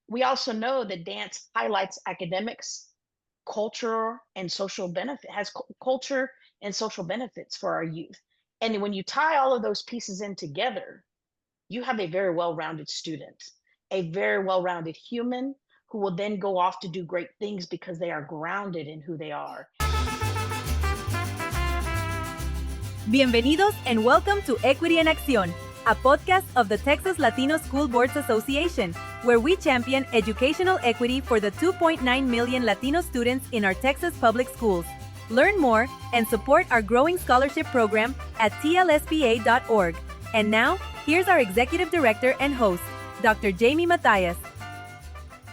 We also know that dance highlights academics, culture, and social benefit, has culture and social benefits for our youth. And when you tie all of those pieces in together, you have a very well-rounded student, a very well-rounded human who will then go off to do great things because they are grounded in who they are. Bienvenidos and welcome to Equity en Acción, a podcast of the Texas Latino School Boards Association, where we champion educational equity for the 2.9 million Latino students in our Texas public schools. Learn more and support our growing scholarship program at tlspa.org. And now, here's our Executive Director and host, Dr. Jamie Mathias.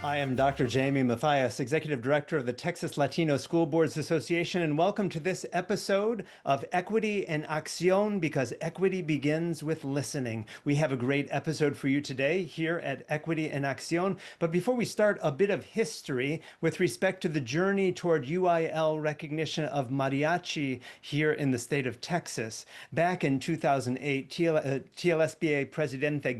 I am Dr. Jamie Mathias, Executive Director of the Texas Latino School Boards Association, and welcome to this episode of Equity en Acción, because equity begins with listening. We have a great episode for you today here at Equity en Acción. But before we start, a bit of history with respect to the journey toward UIL recognition of mariachi here in the state of Texas. Back in 2008, TLSBA Presidente,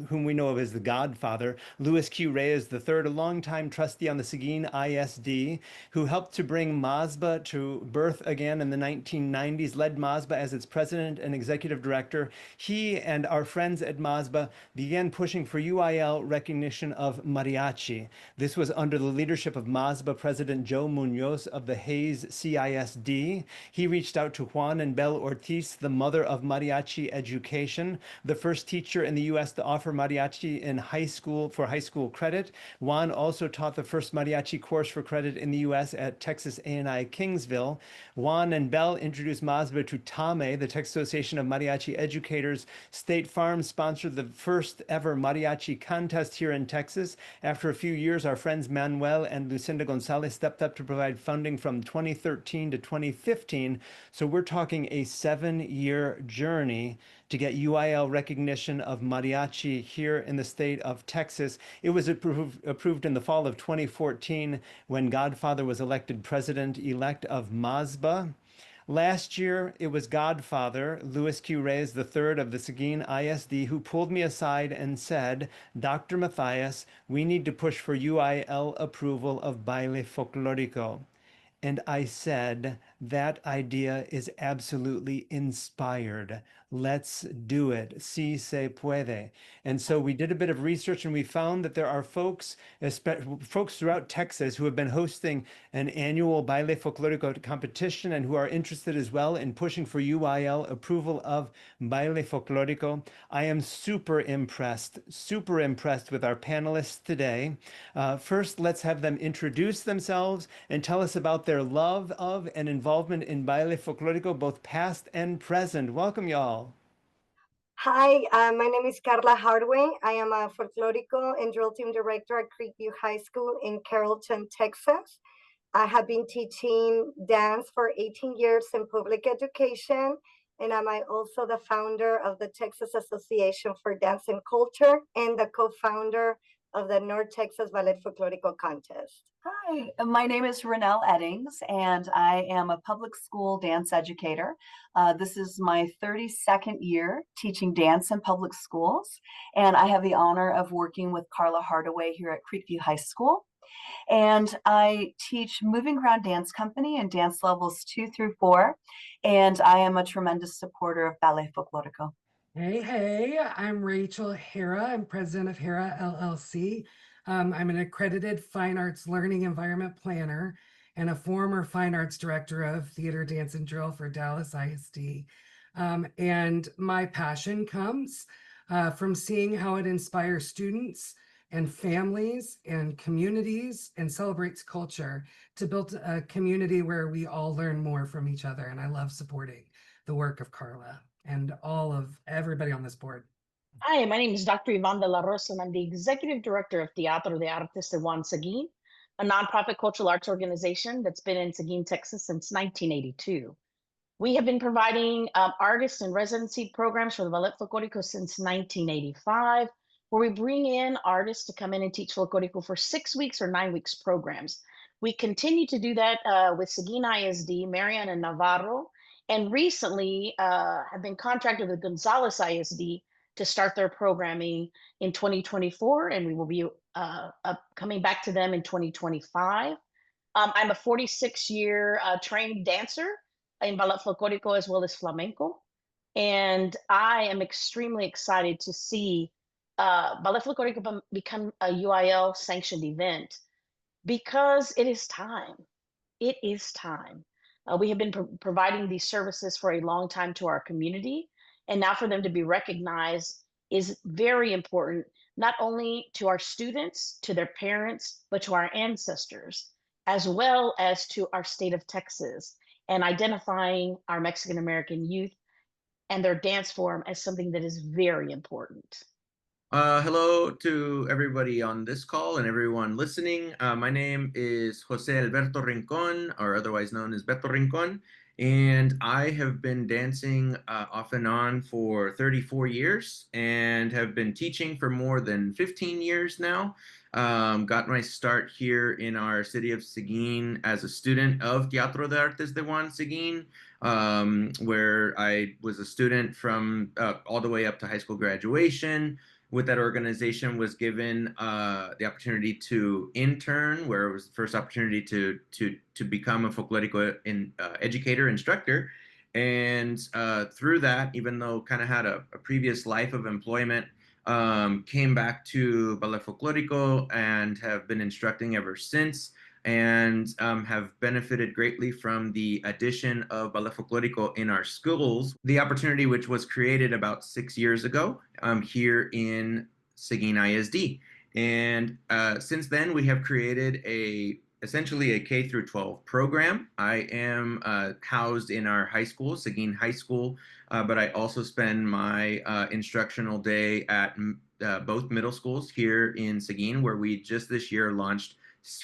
whom we know of as the Godfather, Luis Q. Reyes III, a longtime trustee on the Seguin ISD, who helped to bring MASBA to birth again in the 1990s, led MASBA as its president and executive director. He and our friends at MASBA began pushing for UIL recognition of mariachi. This was under the leadership of MASBA President Joe Munoz of the Hayes CISD. He reached out to Juan and Belle Ortiz, the mother of mariachi education, the first teacher in the U.S. to offer mariachi in high school for high school credit. Juan also taught the first mariachi course for credit in the U.S. at Texas A&I Kingsville. Juan and Belle introduced MASBA to TAME, the Texas Association of Mariachi Educators. State Farm sponsored the first ever mariachi contest here in Texas. After a few years, our friends Manuel and Lucinda Gonzalez stepped up to provide funding from 2013 to 2015. So we're talking a 7-year journey to get UIL recognition of mariachi here in the state of Texas. It was approved in the fall of 2014 when Godfather was elected president-elect of MASBA. Last year, it was Godfather, Luis Q. Reyes III of the Seguin ISD, who pulled me aside and said, Dr. Mathias, we need to push for UIL approval of Ballet Folklórico. And I said, that idea is absolutely inspired. Let's do it. Si se puede. And so we did a bit of research and we found that there are folks throughout Texas who have been hosting an annual Ballet Folklórico competition and who are interested as well in pushing for UIL approval of Ballet Folklórico. I am super impressed with our panelists today. First, let's have them introduce themselves and tell us about their love of and involvement in Ballet Folklórico, both past and present. Welcome, y'all. Hi, my name is Karla Hardaway. I am a Folklórico and drill team director at Creekview High School in Carrollton, Texas. I have been teaching dance for 18 years in public education, and I'm also the founder of the Texas Association for Dance and Culture and the co-founder of the North Texas Ballet Folklórico contest. Hi, my name is Ronelle Eddings, and I am a public school dance educator. This is my 32nd year teaching dance in public schools, and I have the honor of working with Karla Hardaway here at Creekview High School. And I teach Moving Ground Dance Company in dance levels 2 through 4, and I am a tremendous supporter of Ballet Folklórico. Hey, I'm Rachel Hera. I'm president of Hera LLC. I'm an accredited fine arts learning environment planner and a former fine arts director of theater, dance, and drill for Dallas ISD. And my passion comes from seeing how it inspires students and families and communities and celebrates culture to build a community where we all learn more from each other. And I love supporting the work of Karla and all of everybody on this board. Hi, my name is Dr. Yvonne de la Rosa, and I'm the Executive Director of Teatro de Artes de Juan Seguin, a nonprofit cultural arts organization that's been in Seguin, Texas since 1982. We have been providing artists and residency programs for the Ballet Folklórico since 1985, where we bring in artists to come in and teach Folklórico for 6 weeks or 9 weeks programs. We continue to do that with Seguin ISD, Marian and Navarro, and recently have been contracted with Gonzales ISD to start their programming in 2024, and we will be coming back to them in 2025. I'm a 46-year trained dancer in Ballet Folklórico as well as flamenco. And I am extremely excited to see Ballet Folklórico become a UIL sanctioned event because it is time. It is time. We have been providing these services for a long time to our community, and now for them to be recognized is very important, not only to our students, to their parents, but to our ancestors, as well as to our state of Texas, and identifying our Mexican American youth and their dance form as something that is very important. Hello to everybody on this call and everyone listening. My name is Jose Alberto Rincon, or otherwise known as Beto Rincon, and I have been dancing off and on for 34 years and have been teaching for more than 15 years now. Got my start here in our city of Seguin as a student of Teatro de Artes de Juan Seguin, where I was a student from all the way up to high school graduation. With that organization was given the opportunity to intern, where it was the first opportunity to become a folklorico educator, instructor. And through that, even though kind of had a previous life of employment, came back to Ballet Folklórico and have been instructing ever since, and have benefited greatly from the addition of Ballet Folklórico in our schools. The opportunity which was created about 6 years ago here in Seguin ISD. And since then, we have created essentially a K through 12 program. I am housed in our high school, Seguin High School, but I also spend my instructional day at both middle schools here in Seguin, where we just this year launched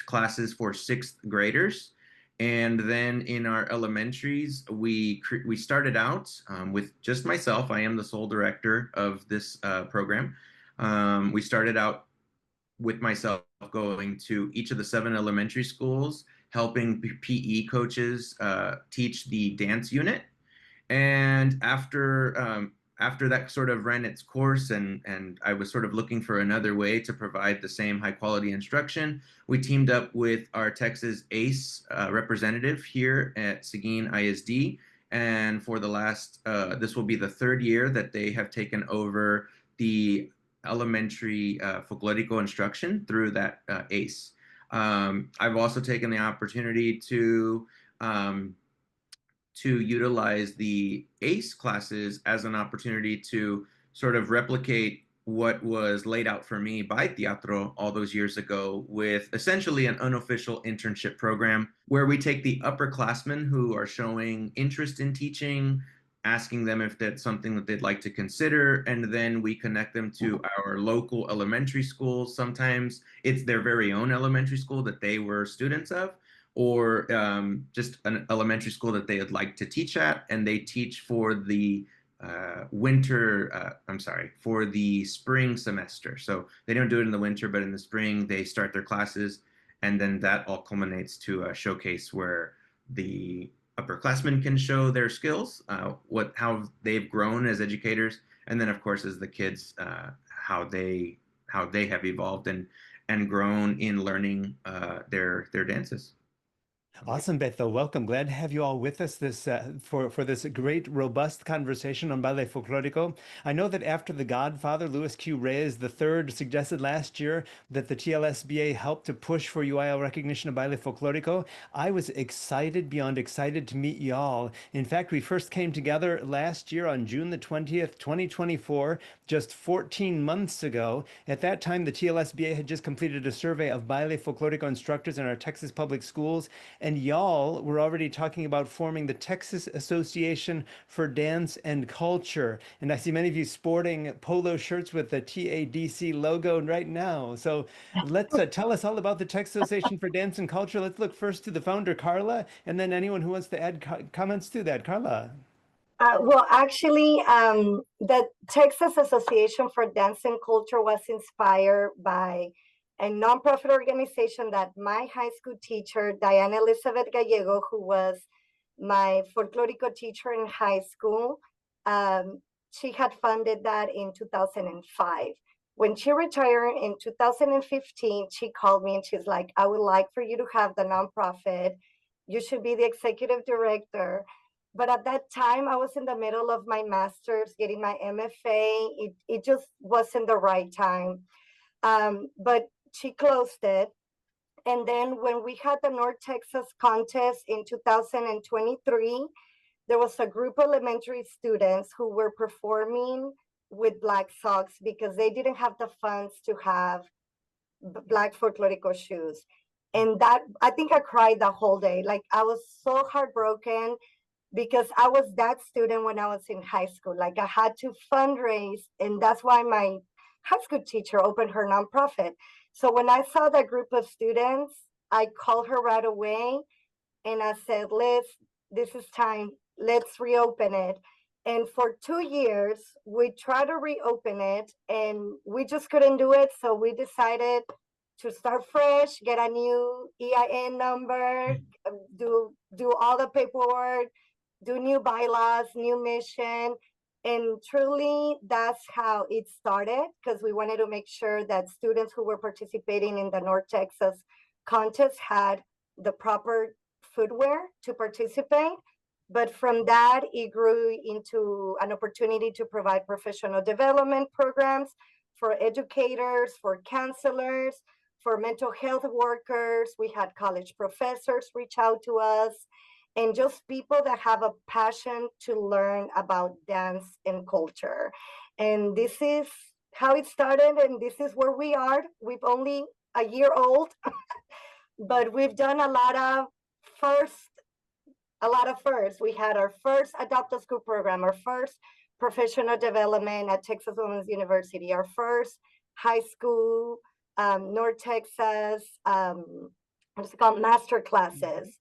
classes for 6th graders. And then in our elementaries, we started out with just myself. I am the sole director of this program. We started out with myself going to each of the 7 elementary schools, helping PE coaches teach the dance unit. And after that sort of ran its course, and I was sort of looking for another way to provide the same high quality instruction, we teamed up with our Texas ACE representative here at Seguin ISD. And for the last, this will be the 3rd year that they have taken over the elementary folklorico instruction through that ACE. I've also taken the opportunity to utilize the ACE classes as an opportunity to sort of replicate what was laid out for me by Teatro all those years ago, with essentially an unofficial internship program where we take the upperclassmen who are showing interest in teaching, asking them if that's something that they'd like to consider, and then we connect them to our local elementary schools. Sometimes it's their very own elementary school that they were students of, or just an elementary school that they would like to teach at, and they teach for the for the spring semester. So they don't do it in the winter, but in the spring they start their classes, and then that all culminates to a showcase where the upperclassmen can show their skills, how they've grown as educators, and then of course as the kids, how they have evolved and grown in learning their dances. Awesome, Beto. Welcome. Glad to have you all with us for this great, robust conversation on Ballet Folklórico. I know that after The Godfather, Louis Q. Reyes III suggested last year that the TLSBA helped to push for UIL recognition of Ballet Folklórico, I was excited beyond excited to meet y'all. In fact, we first came together last year on June the 20th, 2024, just 14 months ago. At that time, the TLSBA had just completed a survey of Ballet Folklórico instructors in our Texas public schools, and y'all were already talking about forming the Texas Association for Dance and Culture. And I see many of you sporting polo shirts with the TADC logo right now. So let's tell us all about the Texas Association for Dance and Culture. Let's look first to the founder, Karla, and then anyone who wants to add comments to that. Karla. Well, actually, the Texas Association for Dance and Culture was inspired by a nonprofit organization that my high school teacher, Diana Elizabeth Gallego, who was my folklorico teacher in high school, she had funded that in 2005. When she retired in 2015, she called me and she's like, I would like for you to have the nonprofit. You should be the executive director. But at that time, I was in the middle of my master's, getting my MFA. It just wasn't the right time. But she closed it. And then when we had the North Texas contest in 2023, there was a group of elementary students who were performing with black socks because they didn't have the funds to have black folklorico shoes. And that, I think I cried the whole day. Like, I was so heartbroken because I was that student when I was in high school. Like, I had to fundraise, and that's why my high school teacher opened her nonprofit. So when I saw that group of students, I called her right away and I said, this is time, let's reopen it. And for 2 years, we tried to reopen it and we just couldn't do it. So we decided to start fresh, get a new EIN number, do all the paperwork, do new bylaws, new mission. And truly, that's how it started, because we wanted to make sure that students who were participating in the North Texas contest had the proper footwear to participate. But from that, it grew into an opportunity to provide professional development programs for educators, for counselors, for mental health workers. We had college professors reach out to us, and just people that have a passion to learn about dance and culture. And this is how it started, and this is where we are. We've only a year old, but we've done a lot of firsts. We had our first Adopt a School program, our first professional development at Texas Women's University, our first high school, North Texas, what's it called, master classes.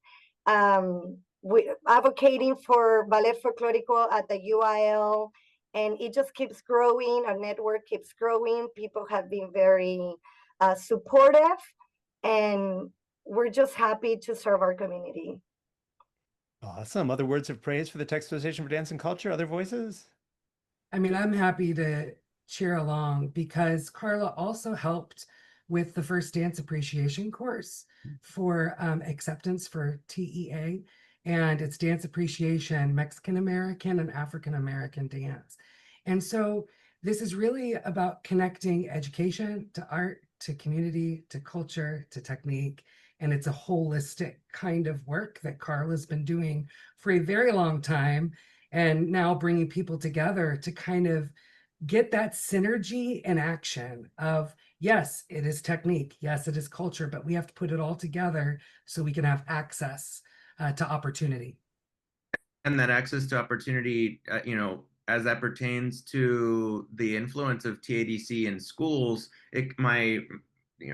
We advocating for Ballet Folklórico at the UIL, and it just keeps growing. Our network keeps growing. People have been very supportive, and we're just happy to serve our community. Awesome. Other words of praise for the Texas Association for Dance and Culture? Other voices? I mean, I'm happy to cheer along because Karla also helped with the first dance appreciation course for acceptance for TEA, and it's dance appreciation, Mexican American and African American dance. And so this is really about connecting education to art, to community, to culture, to technique. And it's a holistic kind of work that Karla's been doing for a very long time, and now bringing people together to kind of get that synergy in action of, yes, it is technique, yes, it is culture, but we have to put it all together so we can have access to opportunity. And that access to opportunity, as that pertains to the influence of TADC in schools,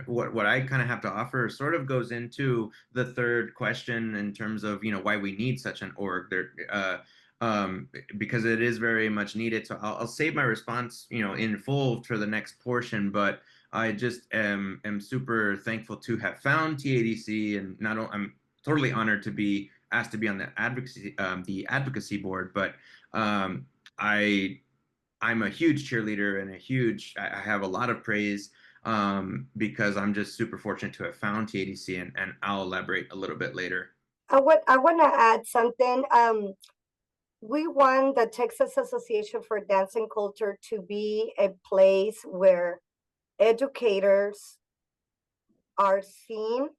what I kind of have to offer sort of goes into the third question in terms of, why we need such an org there, because it is very much needed. So I'll save my response, in full for the next portion, but I just am super thankful to have found TADC, and I'm totally honored to be asked to be on the advocacy board, but I'm a huge cheerleader and I have a lot of praise because I'm just super fortunate to have found TADC, and I'll elaborate a little bit later. I want to add something. We want the Texas Association for Dance and Culture to be a place where educators are seen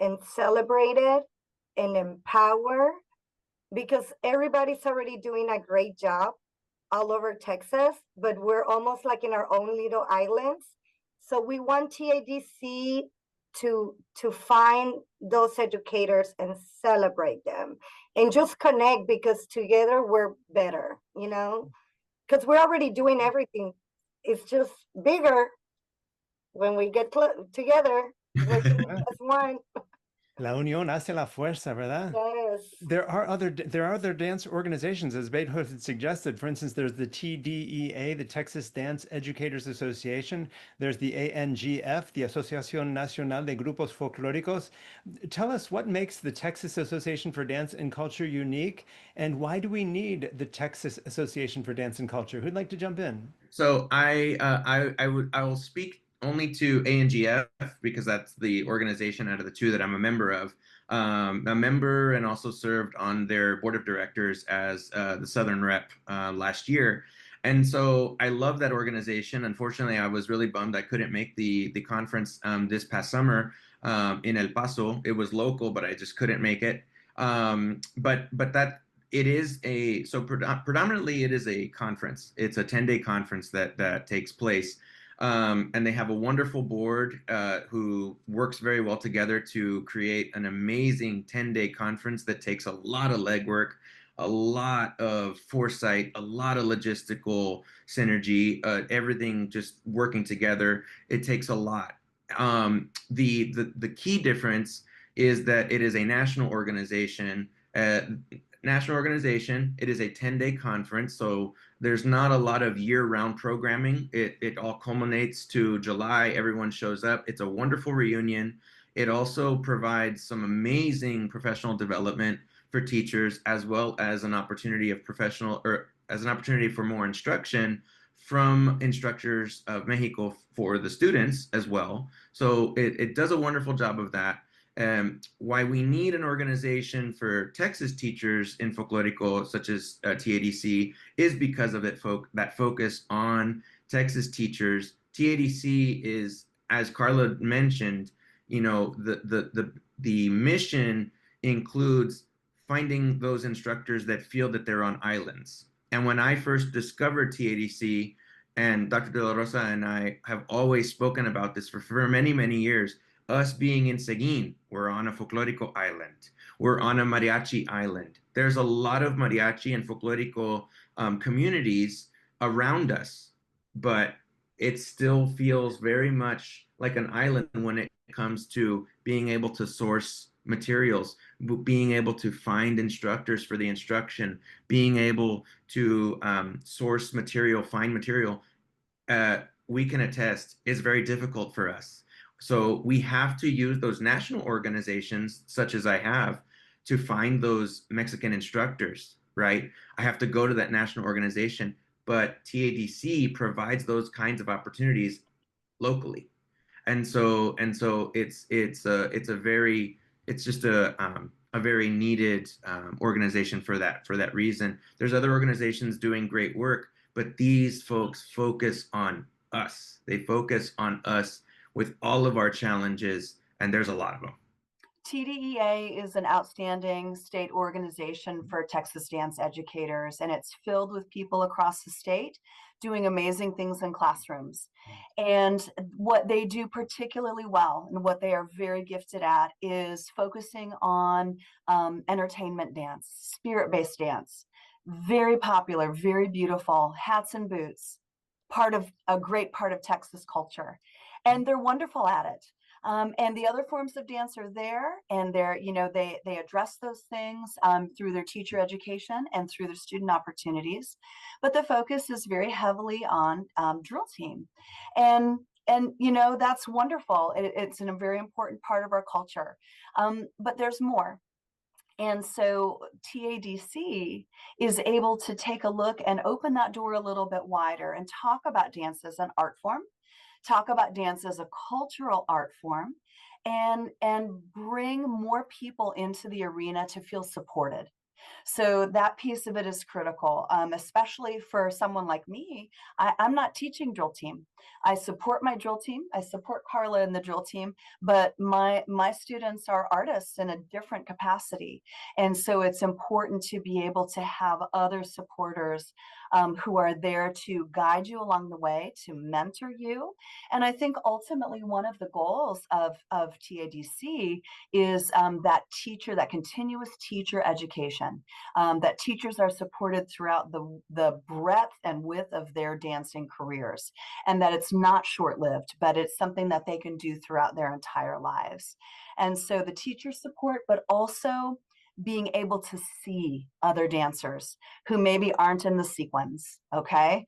and celebrated and empowered, because everybody's already doing a great job all over Texas, but we're almost like in our own little islands. So we want TADC to find those educators and celebrate them and just connect, because together we're better, because we're already doing everything. It's just bigger when we get together, working as one. La unión hace la fuerza, ¿verdad? Yes. There are other dance organizations, as Beto had suggested. For instance, there's the TDEA, the Texas Dance Educators Association. There's the ANGF, the Asociación Nacional de Grupos Folclóricos. Tell us what makes the Texas Association for Dance and Culture unique, and why do we need the Texas Association for Dance and Culture? Who'd like to jump in? So I will speak only to ANGF because that's the organization out of the two that I'm a member of. A member and also served on their board of directors as the Southern rep last year. And so I love that organization. Unfortunately, I was really bummed I couldn't make the conference this past summer in El Paso. It was local, but I just couldn't make it. But that it is predominantly it is a conference. It's a 10-day conference that takes place. And they have a wonderful board who works very well together to create an amazing 10-day conference that takes a lot of legwork, a lot of foresight, a lot of logistical synergy, everything just working together. It takes a lot. The key difference is that it is a national organization. It is a 10-day conference, so there's not a lot of year-round programming. It all culminates to July. Everyone shows up. It's a wonderful reunion. It also provides some amazing professional development for teachers, as well as an opportunity for more instruction from instructors of Mexico for the students as well. So it does a wonderful job of that. Why we need an organization for Texas teachers in folklorico, such as TADC, is because of that focus on Texas teachers. TADC is, as Karla mentioned, the mission includes finding those instructors that feel that they're on islands. And when I first discovered TADC, and Dr. De La Rosa and I have always spoken about this for many, many years, us being in Seguin, we're on a folklorico island. We're on a mariachi island. There's a lot of mariachi and folklorico communities around us, but it still feels very much like an island when it comes to being able to source materials, being able to find instructors for the instruction, being able to source material, find material. We can attest is very difficult for us. So we have to use those national organizations, such as I have, to find those Mexican instructors, right? I have to go to that national organization, but TADC provides those kinds of opportunities locally. And so it's just a very needed organization for that reason. There's other organizations doing great work, but these folks focus on us. They focus on us with all of our challenges, and there's a lot of them. TDEA is an outstanding state organization for Texas dance educators, and it's filled with people across the state doing amazing things in classrooms. And what they do particularly well and what they are very gifted at is focusing on entertainment dance, spirit-based dance. Very popular, very beautiful, hats and boots, a great part of Texas culture. And they're wonderful at it. And the other forms of dance are there, and they address those things through their teacher education and through their student opportunities. But the focus is very heavily on drill team, and that's wonderful. It's a very important part of our culture. But there's more. And so TADC is able to take a look and open that door a little bit wider and talk about dance as an art form, talk about dance as a cultural art form, and bring more people into the arena to feel supported. So that piece of it is critical, especially for someone like me. I'm not teaching drill team. I support my drill team. I support Karla in the drill team, but my students are artists in a different capacity. And so it's important to be able to have other supporters who are there to guide you along the way, to mentor you. And I think ultimately one of the goals of TADC is that continuous teacher education, that teachers are supported throughout the breadth and width of their dancing careers, and that it's not short-lived, but it's something that they can do throughout their entire lives. And so the teacher support, but also being able to see other dancers who maybe aren't in the sequins, okay?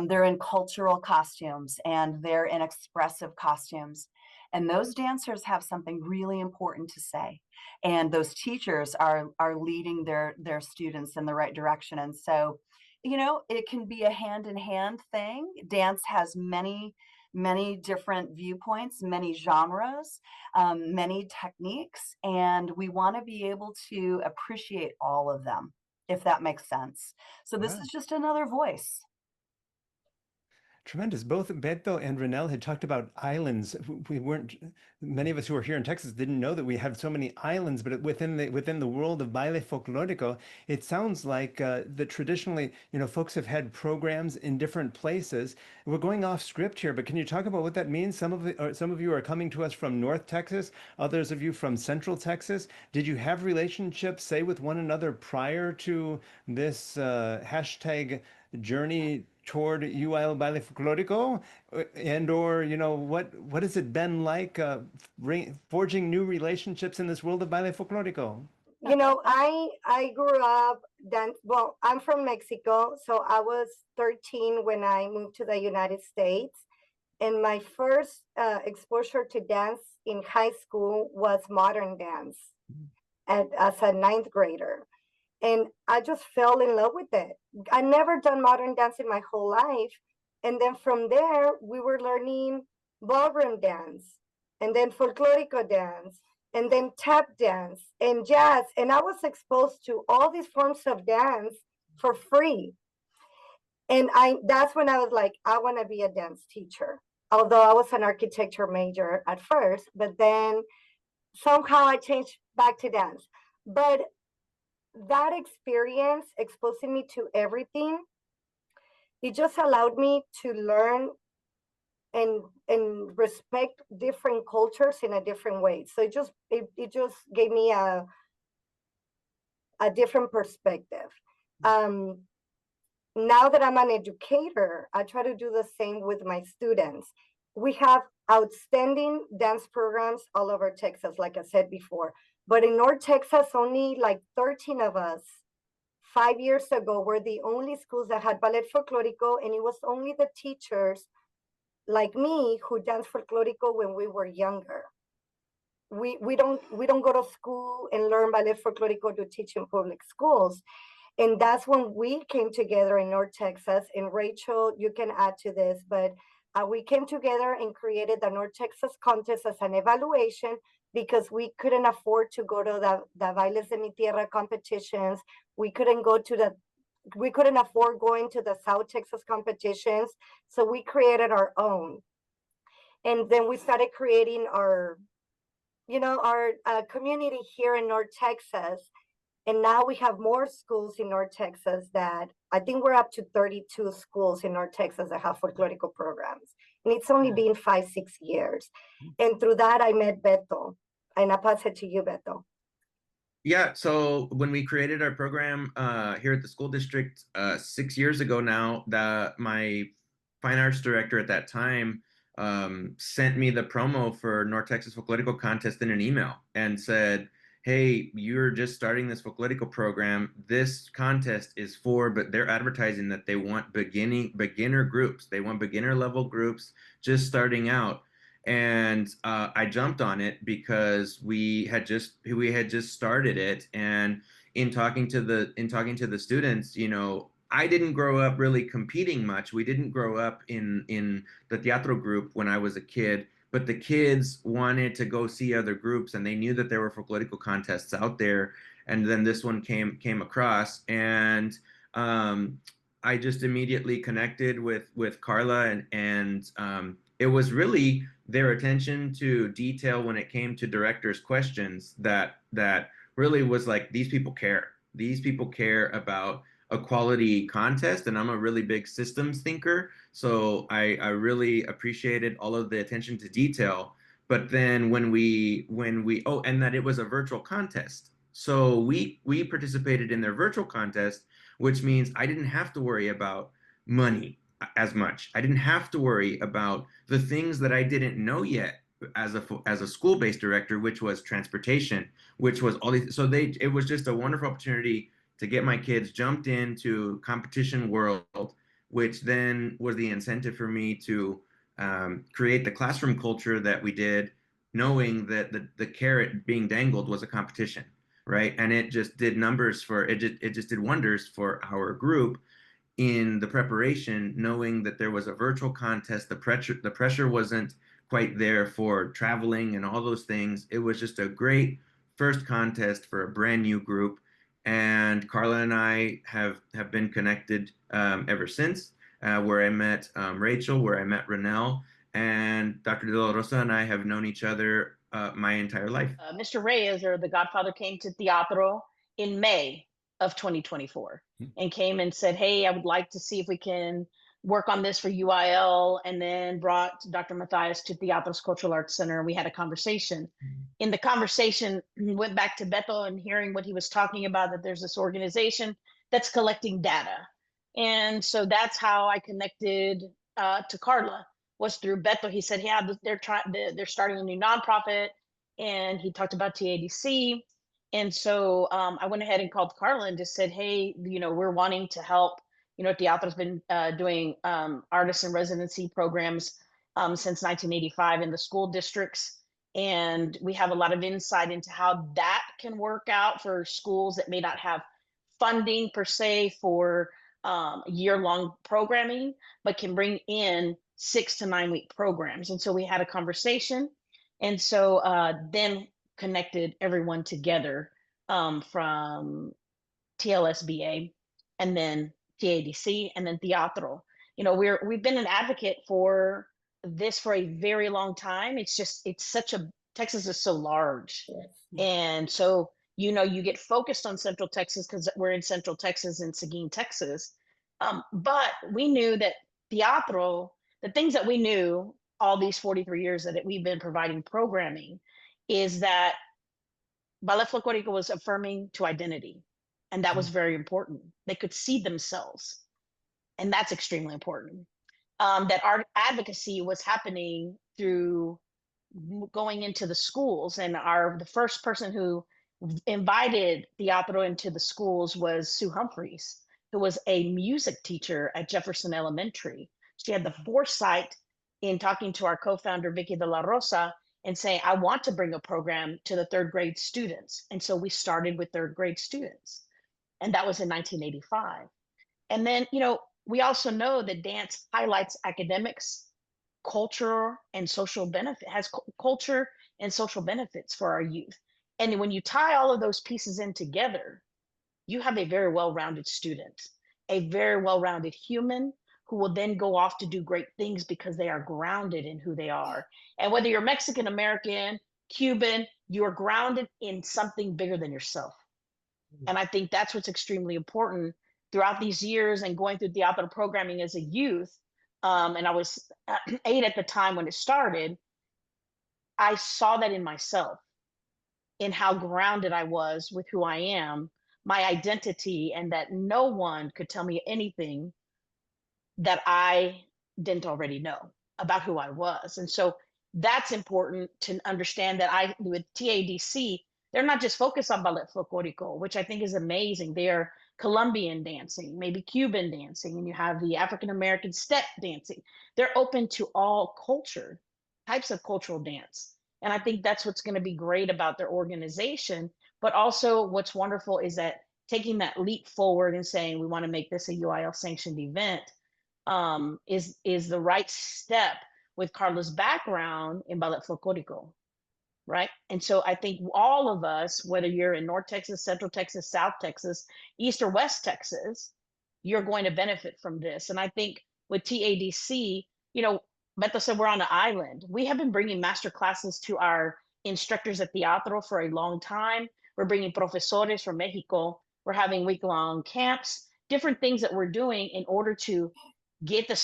They're in cultural costumes and they're in expressive costumes. And those dancers have something really important to say. And those teachers are leading their students in the right direction. And so, you know, it can be a hand-in-hand thing. Dance has many different viewpoints, many genres, many techniques, and we want to be able to appreciate all of them, if that makes sense. So this is just another voice. Tremendous. Both Beto and Ronelle had talked about islands. Many of us who are here in Texas didn't know that we have so many islands, but within the world of Ballet Folklórico, it sounds like that traditionally, you know, folks have had programs in different places. We're going off script here, but can you talk about what that means? Some of you are coming to us from North Texas, others of you from Central Texas. Did you have relationships, say, with one another prior to this hashtag journey toward UIL Ballet Folklórico, and or, you know, what has it been like forging new relationships in this world of Ballet Folklórico? You know, I grew up well, I'm from Mexico, so I was 13 when I moved to the United States, and my first exposure to dance in high school was modern dance as a ninth grader. And I just fell in love with it. I never done modern dance in my whole life. And then from there, we were learning ballroom dance, and then folklorico dance, and then tap dance and jazz. And I was exposed to all these forms of dance for free. And that's when I was like, I want to be a dance teacher. Although I was an architecture major at first, but then somehow I changed back to dance. But that experience exposing me to everything, it just allowed me to learn and respect different cultures in a different way. So it just gave me a different perspective. Now that I'm an educator, I try to do the same with my students. We have outstanding dance programs all over Texas, like I said before. But in North Texas, only like 13 of us 5 years ago were the only schools that had Ballet Folklórico, and it was only the teachers like me who danced folklorico when we were younger. We don't go to school and learn Ballet Folklórico to teach in public schools. And that's when we came together in North Texas. And Rachel, you can add to this, but we came together and created the North Texas contest as an evaluation, because we couldn't afford to go to the Bailes de Mi Tierra competitions. We couldn't afford going to the South Texas competitions. So we created our own. And then we started creating our community here in North Texas. And now we have more schools in North Texas that I think we're up to 32 schools in North Texas that have folklorico programs. And it's only been 5-6 years. And through that, I met Beto. And I pass it to you, Beto. Yeah, so when we created our program here at the school district 6 years ago now, my fine arts director at that time sent me the promo for North Texas Folklorico contest in an email and said, hey, you're just starting this folklorico program. This contest is but they're advertising that they want beginner groups. They want beginner level groups just starting out. And I jumped on it because we had just started it. And in talking to the students, you know, I didn't grow up really competing much. We didn't grow up in the Teatro group when I was a kid, but the kids wanted to go see other groups, and they knew that there were folklorico contests out there. And then this one came across, and I just immediately connected with Karla, and it was really their attention to detail when it came to directors' questions that really was like, these people care. These people care about a quality contest, and I'm a really big systems thinker. So I really appreciated all of the attention to detail. But then when we oh, and that it was a virtual contest. So we participated in their virtual contest, which means I didn't have to worry about money as much. I didn't have to worry about the things that I didn't know yet as a school-based director, which was transportation, which was all these. So it was just a wonderful opportunity to get my kids jumped into competition world, which then was the incentive for me to create the classroom culture that we did, knowing that the carrot being dangled was a competition, right? And it just did numbers for it. Just did wonders for our group in the preparation, knowing that there was a virtual contest. The pressure wasn't quite there for traveling and all those things. It was just a great first contest for a brand new group. And Karla and I have been connected ever since, where I met Rachel, where I met Ronelle, and Dr. De La Rosa and I have known each other my entire life. Mr. Reyes, or the Godfather, came to Teatro in May of 2024 and came and said, hey, I would like to see if we can work on this for UIL, and then brought Dr. Matthias to Teatro's Cultural Arts Center, and we had a conversation. In the conversation, went back to Beto and hearing what he was talking about, that there's this organization that's collecting data. And so that's how I connected to Karla, was through Beto. He said, yeah, they're starting a new nonprofit, and he talked about TADC. And so I went ahead and called Karla and just said, hey, we're wanting to help. Teatro's been doing artist in residency programs since 1985 in the school districts. And we have a lot of insight into how that can work out for schools that may not have funding per se for year-long programming, but can bring in 6 to 9 week programs. And so we had a conversation. And so then connected everyone together from TLSBA, and then TADC, and then Teatro. We've been an advocate for this for a very long time. Texas is so large. And so, you get focused on Central Texas because we're in Central Texas and Seguin, Texas. But we knew that Teatro, the things that we knew all these 43 years that we've been providing programming, is that Ballet Folklórico was affirming to identity. And that was very important. They could see themselves. And that's extremely important. That our advocacy was happening through going into the schools. And the first person who invited Teatro into the schools was Sue Humphreys, who was a music teacher at Jefferson Elementary. She had the foresight in talking to our co-founder, Vicky De La Rosa, and saying, I want to bring a program to the 3rd grade students. And so we started with 3rd grade students. And that was in 1985. And then, we also know that dance highlights academics, culture, and social benefit, has culture and social benefits for our youth. And when you tie all of those pieces in together, you have a very well-rounded student, a very well-rounded human, who will then go off to do great things because they are grounded in who they are. And whether you're Mexican, American, Cuban, you're grounded in something bigger than yourself. And I think that's what's extremely important throughout these years, and going through Teatro programming as a youth. And I was 8 at the time when it started. I saw that in myself, in how grounded I was with who I am, my identity, and that no one could tell me anything that I didn't already know about who I was. And so that's important to understand, that with TADC, they're not just focused on Ballet Folklórico, which I think is amazing. They're Colombian dancing, maybe Cuban dancing, and you have the African-American step dancing. They're open to all types of cultural dance. And I think that's what's going to be great about their organization. But also what's wonderful is that taking that leap forward and saying, we want to make this a UIL sanctioned event, is the right step with Karla's background in Ballet Folklórico, right? And so I think all of us, whether you're in North Texas, Central Texas, South Texas, East or West Texas, you're going to benefit from this. And I think with TADC, Beto said we're on an island. We have been bringing master classes to our instructors at Teatro for a long time. We're bringing profesores from Mexico. We're having week-long camps, different things that we're doing in order to get the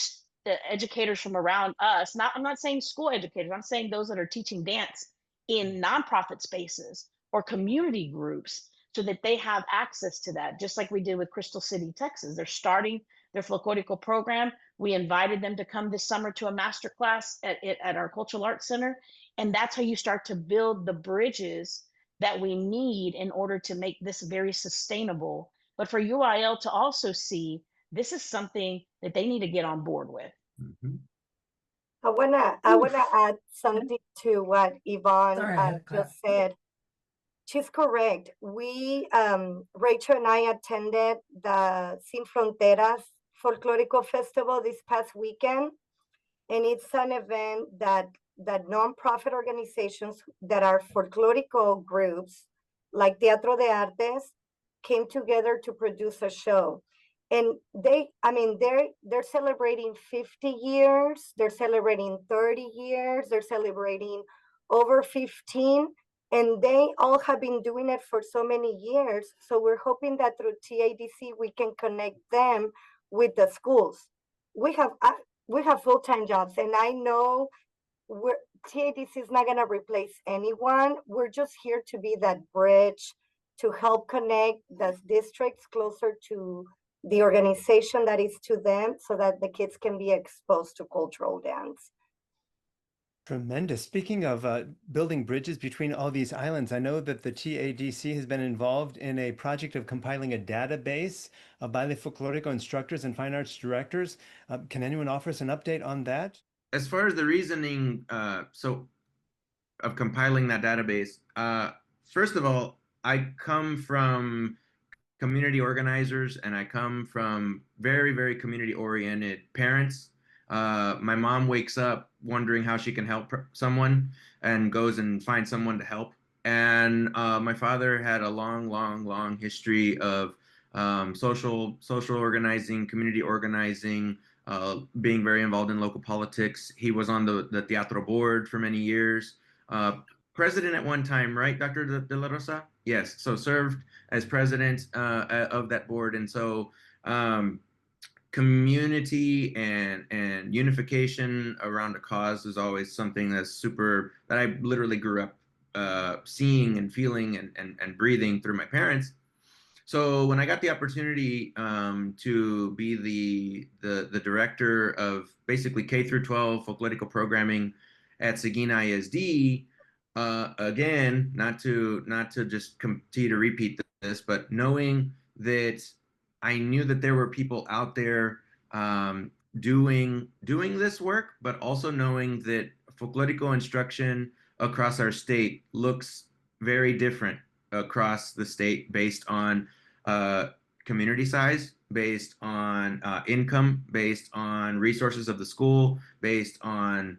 educators from around us. I'm not saying school educators, I'm saying those that are teaching dance in nonprofit spaces or community groups, so that they have access to that, just like we did with Crystal City, Texas. They're starting their folklorico program. We invited them to come this summer to a master class at our Cultural Arts Center. And that's how you start to build the bridges that we need in order to make this very sustainable. But for UIL to also see this is something that they need to get on board with. Mhm. I wanna add something to what Yvonne Sorry, just said. She's correct. Rachel and I attended the Sin Fronteras Folklorico Festival this past weekend, and it's an event that nonprofit organizations that are folklorico groups like Teatro de Artes came together to produce a show. And they're celebrating 50 years, they're celebrating 30 years, they're celebrating over 15, and they all have been doing it for so many years. So we're hoping that through TADC, we can connect them with the schools. We have full-time jobs, and I know TADC is not gonna replace anyone. We're just here to be that bridge to help connect the districts closer to the organization that is to them, so that the kids can be exposed to cultural dance. Tremendous. Speaking of building bridges between all these islands, I know that the TADC has been involved in a project of compiling a database of Ballet Folklórico instructors and fine arts directors. Can anyone offer us an update on that? As far as the reasoning, of compiling that database, first of all, I come from community organizers, and I come from very, very community-oriented parents. My mom wakes up wondering how she can help someone and goes and finds someone to help. And my father had a long history of social organizing, community organizing, being very involved in local politics. He was on the Teatro board for many years. President at one time, right, Dr. De La Rosa? Yes, so served as president of that board. And so community and unification around a cause is always something that I literally grew up seeing and feeling and breathing through my parents. So when I got the opportunity to be the director of basically K through 12 folklorico programming at Seguin ISD, again, not to just continue to repeat this, but knowing that I knew that there were people out there doing this work, but also knowing that folklorico instruction across our state looks very different across the state based on community size, based on income, based on resources of the school, based on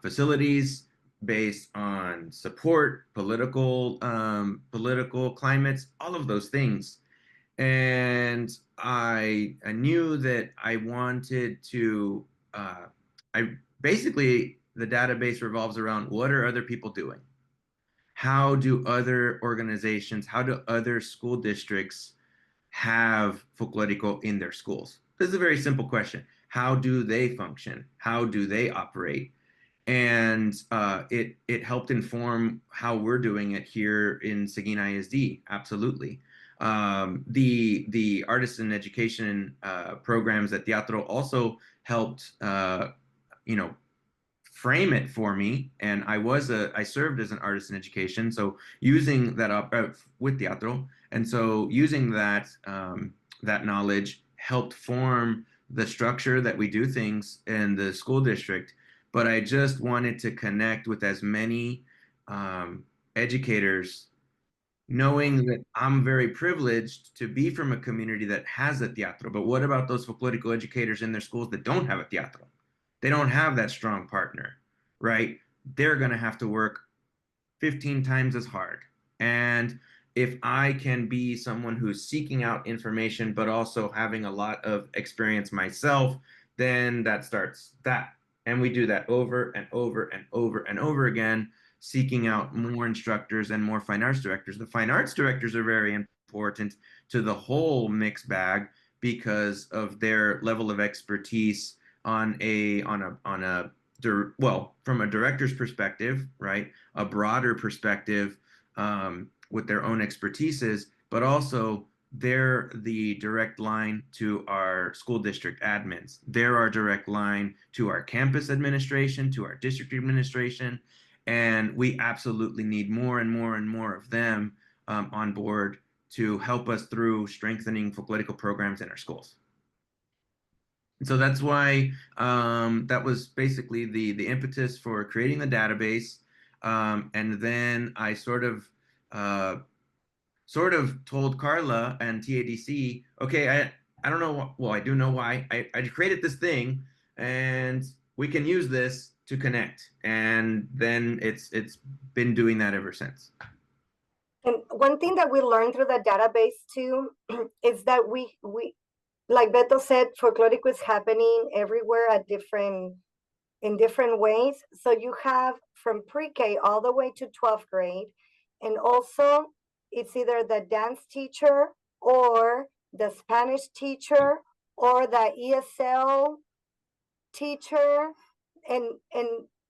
facilities, based on support, political climates, all of those things. And I knew that I wanted to, the database revolves around what are other people doing? How do other organizations, how do other school districts have folklorico in their schools? This is a very simple question. How do they function? How do they operate? And it helped inform how we're doing it here in Seguin ISD. Absolutely. The artists in education programs at Teatro also helped, frame it for me. And I served as an artist in education. So using that up with Teatro, and so using that knowledge helped form the structure that we do things in the school district. But I just wanted to connect with as many educators, knowing that I'm very privileged to be from a community that has a Teatro. But what about those folklorico educators in their schools that don't have a Teatro? They don't have that strong partner, right? They're going to have to work 15 times as hard. And if I can be someone who's seeking out information, but also having a lot of experience myself, then that starts that. And we do that over and over and over and over again, seeking out more instructors and more fine arts directors. The fine arts directors are very important to the whole mixed bag because of their level of expertise on a from a director's perspective, right? A broader perspective with their own expertises, but also they're the direct line to our school district admins. They're our direct line to our campus administration, to our district administration, and we absolutely need more and more and more of them on board to help us through strengthening folklorico programs in our schools. And so that's why that was basically the impetus for creating the database. And then I sort of told Karla and TADC, okay, I don't know, well, I do know why. I created this thing and we can use this to connect. And then it's been doing that ever since. And one thing that we learned through the database too is that we like Beto said, folklorico is happening everywhere in different ways. So you have from pre-K all the way to 12th grade. And also it's either the dance teacher or the Spanish teacher or the ESL teacher. And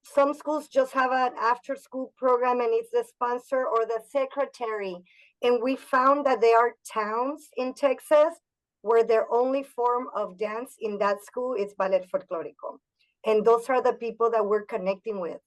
some schools just have an after school program and it's the sponsor or the secretary. And we found that there are towns in Texas where their only form of dance in that school is Ballet Folklórico. And those are the people that we're connecting with.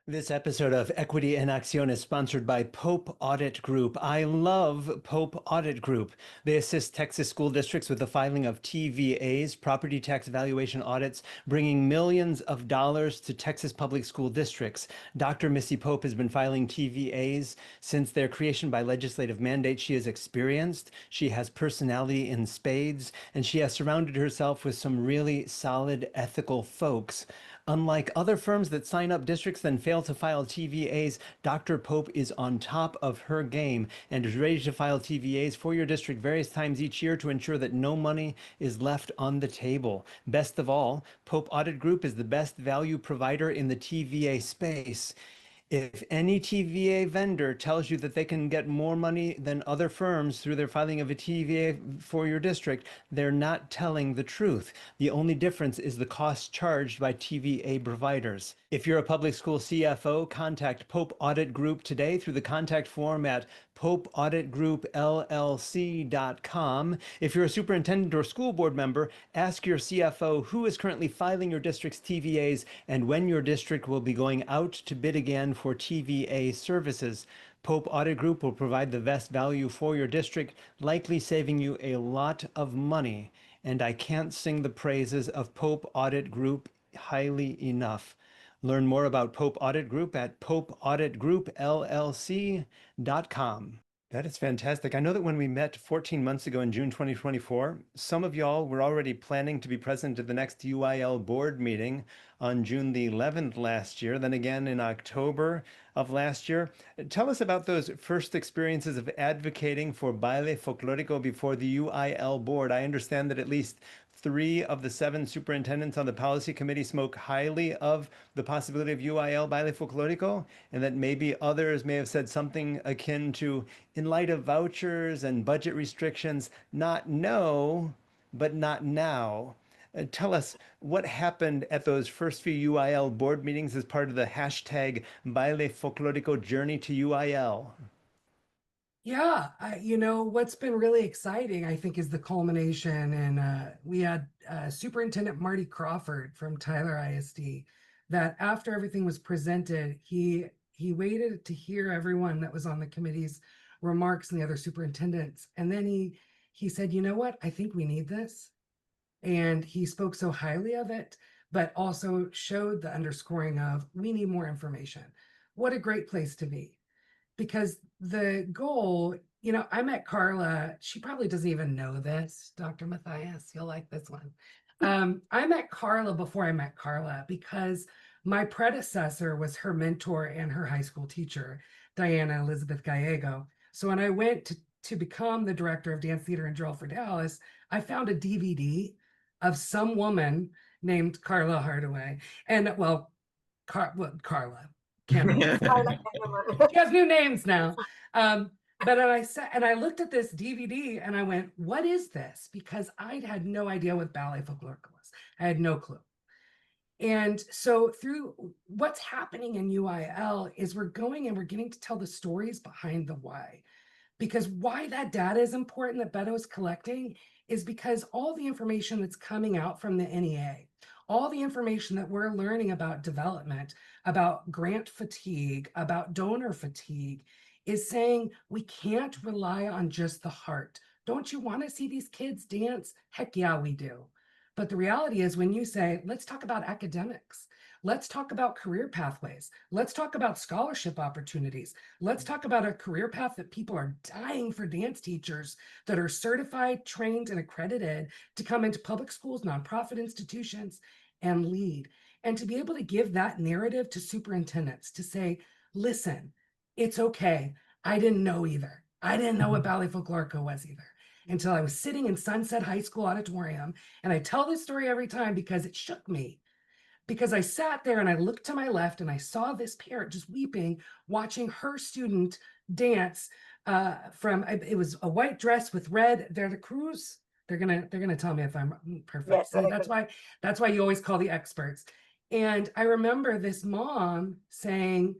This episode of Equity en Acción is sponsored by Pope Audit Group. I love Pope Audit Group. They assist Texas school districts with the filing of TVAs, property tax valuation audits, bringing millions of dollars to Texas public school districts. Dr. Missy Pope has been filing TVAs since their creation by legislative mandate. She is experienced, she has personality in spades, and she has surrounded herself with some really solid, ethical folks. Unlike other firms that sign up districts then fail to file TVAs, Dr. Pope is on top of her game and is ready to file TVAs for your district various times each year to ensure that no money is left on the table. Best of all, Pope Audit Group is the best value provider in the TVA space. If any TVA vendor tells you that they can get more money than other firms through their filing of a TVA for your district, they're not telling the truth. The only difference is the cost charged by TVA providers. If you're a public school CFO, contact Pope Audit Group today through the contact form at popeauditgroupllc.com. If you're a superintendent or school board member, ask your CFO who is currently filing your district's TVAs and when your district will be going out to bid again for TVA services. Pope Audit Group will provide the best value for your district, likely saving you a lot of money. And I can't sing the praises of Pope Audit Group highly enough. Learn more about Pope Audit Group at popeauditgroupllc.com. That is fantastic. I know that when we met 14 months ago in June 2024, some of y'all were already planning to be present at the next UIL board meeting on June the 11th last year, then again in October of last year. Tell us about those first experiences of advocating for Ballet Folklórico before the UIL board. I understand that at least 3 of the 7 superintendents on the policy committee spoke highly of the possibility of UIL Ballet Folklórico, and that maybe others may have said something akin to, in light of vouchers and budget restrictions, not no, but not now. Tell us what happened at those first few UIL board meetings as part of the hashtag BalletFolkloricoJourneyToUIL. Yeah, what's been really exciting, I think, is the culmination. And we had Superintendent Marty Crawford from Tyler ISD that after everything was presented, he waited to hear everyone that was on the committee's remarks and the other superintendents. And then he said, you know what, I think we need this. And he spoke so highly of it, but also showed the underscoring of we need more information. What a great place to be. Because the goal, I met Karla. She probably doesn't even know this, Dr. Matthias. You'll like this one. I met Karla before I met Karla because my predecessor was her mentor and her high school teacher, Diana Elizabeth Gallego. So when I went to become the director of dance theater and drill for Dallas, I found a DVD of some woman named Karla Hardaway. And Karla. She has new names now. But I sat and I looked at this DVD and I went, what is this? Because I had no idea what Ballet Folklórico was. I had no clue. And so through what's happening in UIL is we're going and we're getting to tell the stories behind the why. Because why that data is important that Beto is collecting is because all the information that's coming out from the NEA, all the information that we're learning about development, about grant fatigue, about donor fatigue, is saying we can't rely on just the heart. Don't you want to see these kids dance? Heck yeah, we do. But the reality is when you say, let's talk about academics, let's talk about career pathways, let's talk about scholarship opportunities, let's talk about a career path that people are dying for dance teachers that are certified, trained, and accredited to come into public schools, nonprofit institutions, and lead. And to be able to give that narrative to superintendents to say, listen, it's okay. I didn't know either. I didn't know what Ballet Folklórico was either until I was sitting in Sunset High School auditorium. And I tell this story every time because it shook me. Because I sat there and I looked to my left and I saw this parent just weeping, watching her student dance it was a white dress with red. They're the crews. They're gonna tell me if I'm perfect. Yes, See, that's why you always call the experts. And I remember this mom saying,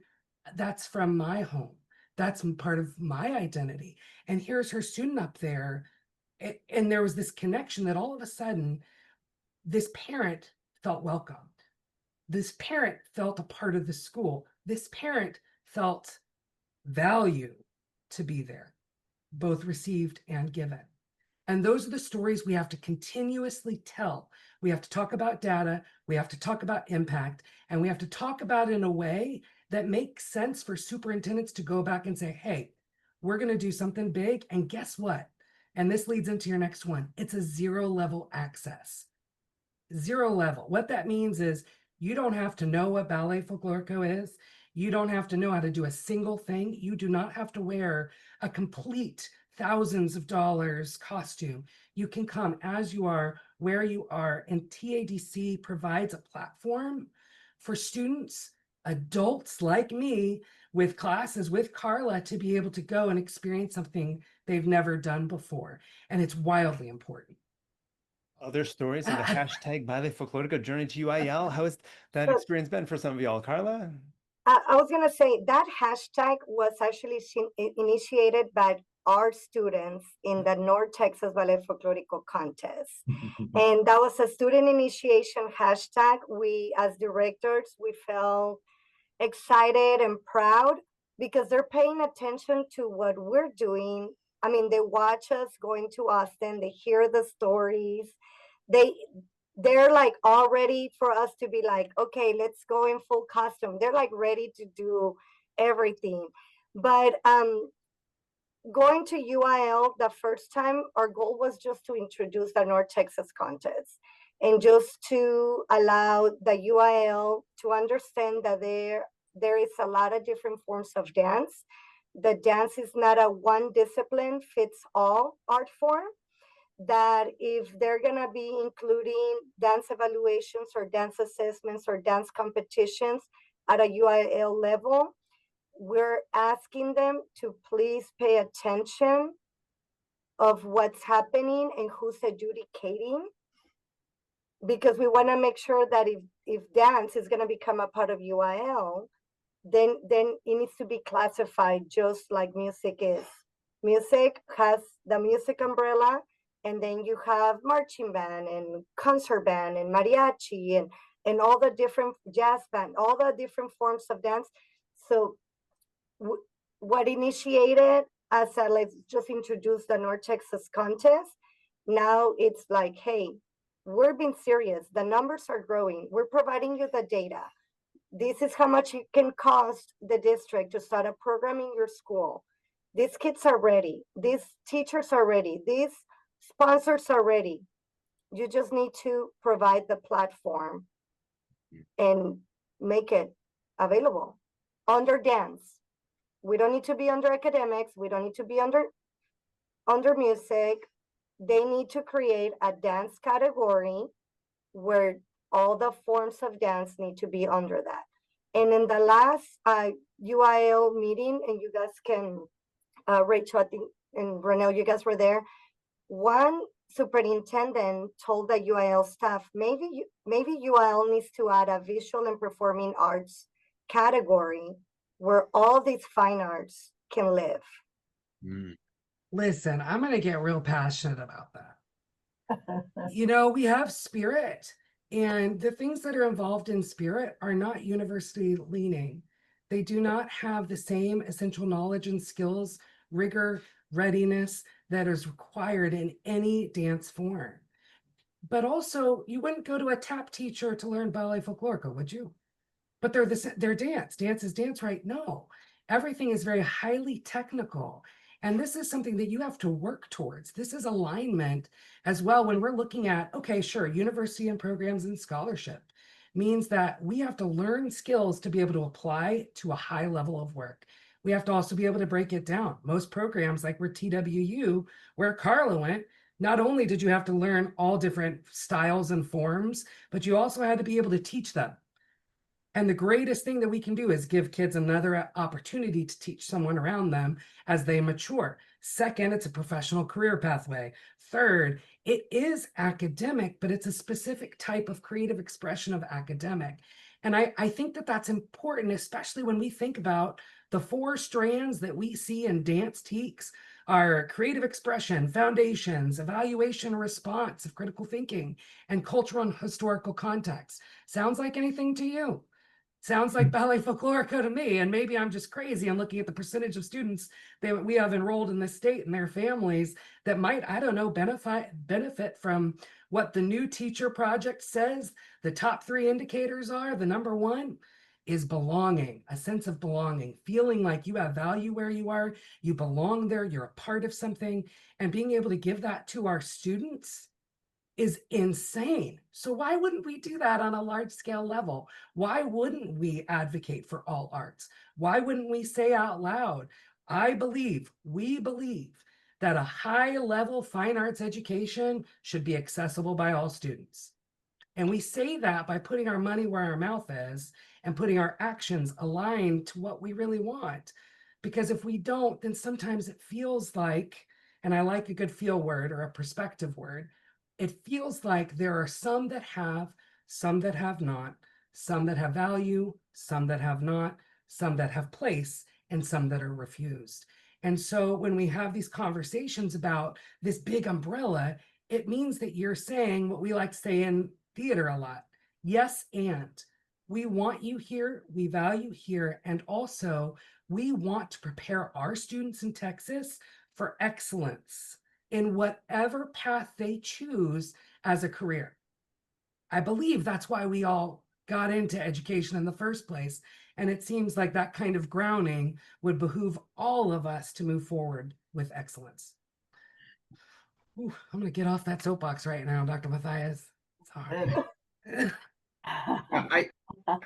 that's from my home. That's part of my identity. And here's her student up there. And there was this connection that all of a sudden, this parent felt welcomed. This parent felt a part of the school. This parent felt value to be there, both received and given. And those are the stories we have to continuously tell. We have to talk about data, we have to talk about impact, and we have to talk about it in a way that makes sense for superintendents to go back and say, hey, we're going to do something big. And guess what? And this leads into your next one. It's a 0-level access. 0 level. What that means is you don't have to know what Ballet Folklórico is. You don't have to know how to do a single thing. You do not have to wear a complete thousands of dollars costume. You can come as you are, where you are, and TADC provides a platform for students, adults like me, with classes with Karla to be able to go and experience something they've never done before. And it's wildly important. Other stories of the hashtag Ballet Folklórico Journey to UIL. How has that experience been for some of y'all, Karla? I was going to say that hashtag was actually initiated by our students in the North Texas Ballet Folklórico contest. And that was a student initiation hashtag. We, as directors, we felt excited and proud because they're paying attention to what we're doing. I mean, they watch us going to Austin, they hear the stories, they're like all ready for us to be like, okay, let's go in full costume. They're like ready to do everything. But going to UIL the first time, our goal was just to introduce the North Texas contest and just to allow the UIL to understand that there is a lot of different forms of dance. The dance is not a one discipline fits all art form, that if they're gonna be including dance evaluations or dance assessments or dance competitions at a UIL level, we're asking them to please pay attention of what's happening and who's adjudicating, because we wanna make sure that if dance is gonna become a part of UIL, then it needs to be classified just like music is. Music has the music umbrella, and then you have marching band and concert band and mariachi and all the different jazz band, all the different forms of dance. So what initiated as let's just introduce the North Texas contest. Now it's like, hey, we're being serious. The numbers are growing. We're providing you the data. This is how much it can cost the district to start a program in your school. These kids are ready. These teachers are ready. These sponsors are ready. You just need to provide the platform and make it available under dance. We don't need to be under academics. We don't need to be under music. They need to create a dance category where all the forms of dance need to be under that. And in the last UIL meeting, and you guys can Rachel, I think, and Ronelle, you guys were there. One superintendent told the UIL staff, maybe UIL needs to add a visual and performing arts category where all these fine arts can live. Mm. Listen, I'm going to get real passionate about that. You know, we have spirit, and the things that are involved in spirit are not university leaning. They do not have the same essential knowledge and skills, rigor, readiness that is required in any dance form. But also, you wouldn't go to a tap teacher to learn Ballet Folklórico, would you? But they're dance. Dance is dance, right? No, everything is very highly technical. And this is something that you have to work towards. This is alignment as well. When we're looking at, okay, sure, university and programs and scholarship means that we have to learn skills to be able to apply to a high level of work. We have to also be able to break it down. Most programs, like where TWU, where Karla went, not only did you have to learn all different styles and forms, but you also had to be able to teach them. And the greatest thing that we can do is give kids another opportunity to teach someone around them as they mature. Second, it's a professional career pathway. Third, it is academic, but it's a specific type of creative expression of academic. And I think that that's important, especially when we think about the 4 strands that we see in dance TEKS are creative expression, foundations, evaluation, response of critical thinking, and cultural and historical context. Sounds like anything to you? Sounds like Ballet Folklorico to me, and maybe I'm just crazy. I'm looking at the percentage of students that we have enrolled in this state and their families that might, I don't know, benefit from what the new teacher project says. The top 3 indicators are, the number 1 is belonging, a sense of belonging, feeling like you have value where you are, you belong there, you're a part of something, and being able to give that to our students is insane. So why wouldn't we do that on a large scale level? Why wouldn't we advocate for all arts? Why wouldn't we say out loud, we believe that a high level fine arts education should be accessible by all students. And we say that by putting our money where our mouth is and putting our actions aligned to what we really want. Because if we don't, then sometimes it feels like, and I like a good feel word or a perspective word, it feels like there are some that have, some that have not, some that have value, some that have not, some that have place, and some that are refused. And so when we have these conversations about this big umbrella, it means that you're saying what we like to say in theater a lot. Yes, and we want you here, we value here, and also we want to prepare our students in Texas for excellence in whatever path they choose as a career. I believe that's why we all got into education in the first place. And it seems like that kind of grounding would behoove all of us to move forward with excellence. Ooh, I'm going to get off that soapbox right now, Dr. Matthias. It's hard.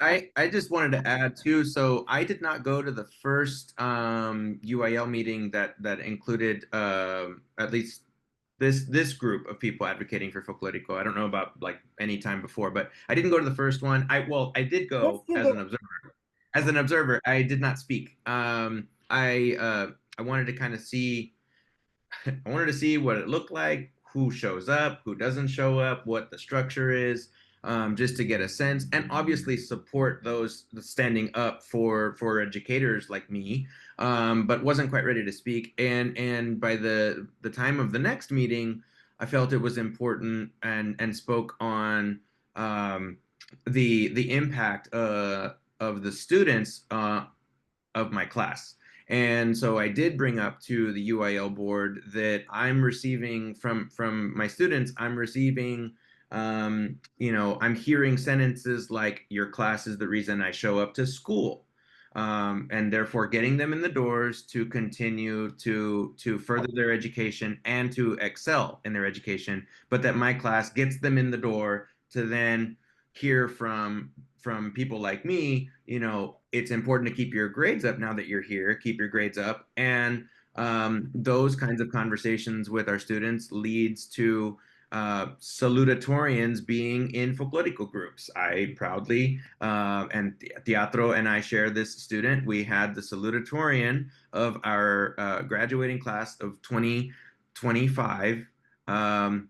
I just wanted to add too. So I did not go to the first UIL meeting that included at least this group of people advocating for Folklorico. I don't know about like any time before, but I didn't go to the first one. I did go as an observer. As an observer, I did not speak. I wanted to kind of see. I wanted to see what it looked like, who shows up, who doesn't show up, what the structure is. Just to get a sense, and obviously support those standing up for educators like me, but wasn't quite ready to speak. And by the time of the next meeting, I felt it was important and spoke on the impact of the students of my class. And so I did bring up to the UIL board that I'm receiving from my students, I'm receiving I'm hearing sentences like your class is the reason I show up to school, and therefore getting them in the doors to continue to further their education and to excel in their education, but that my class gets them in the door to then hear from people like me, it's important to keep your grades up now that you're here, keep your grades up. And those kinds of conversations with our students leads to salutatorians being in folklorico groups. I proudly, and Teatro and I share this student. We had the salutatorian of our graduating class of 2025, a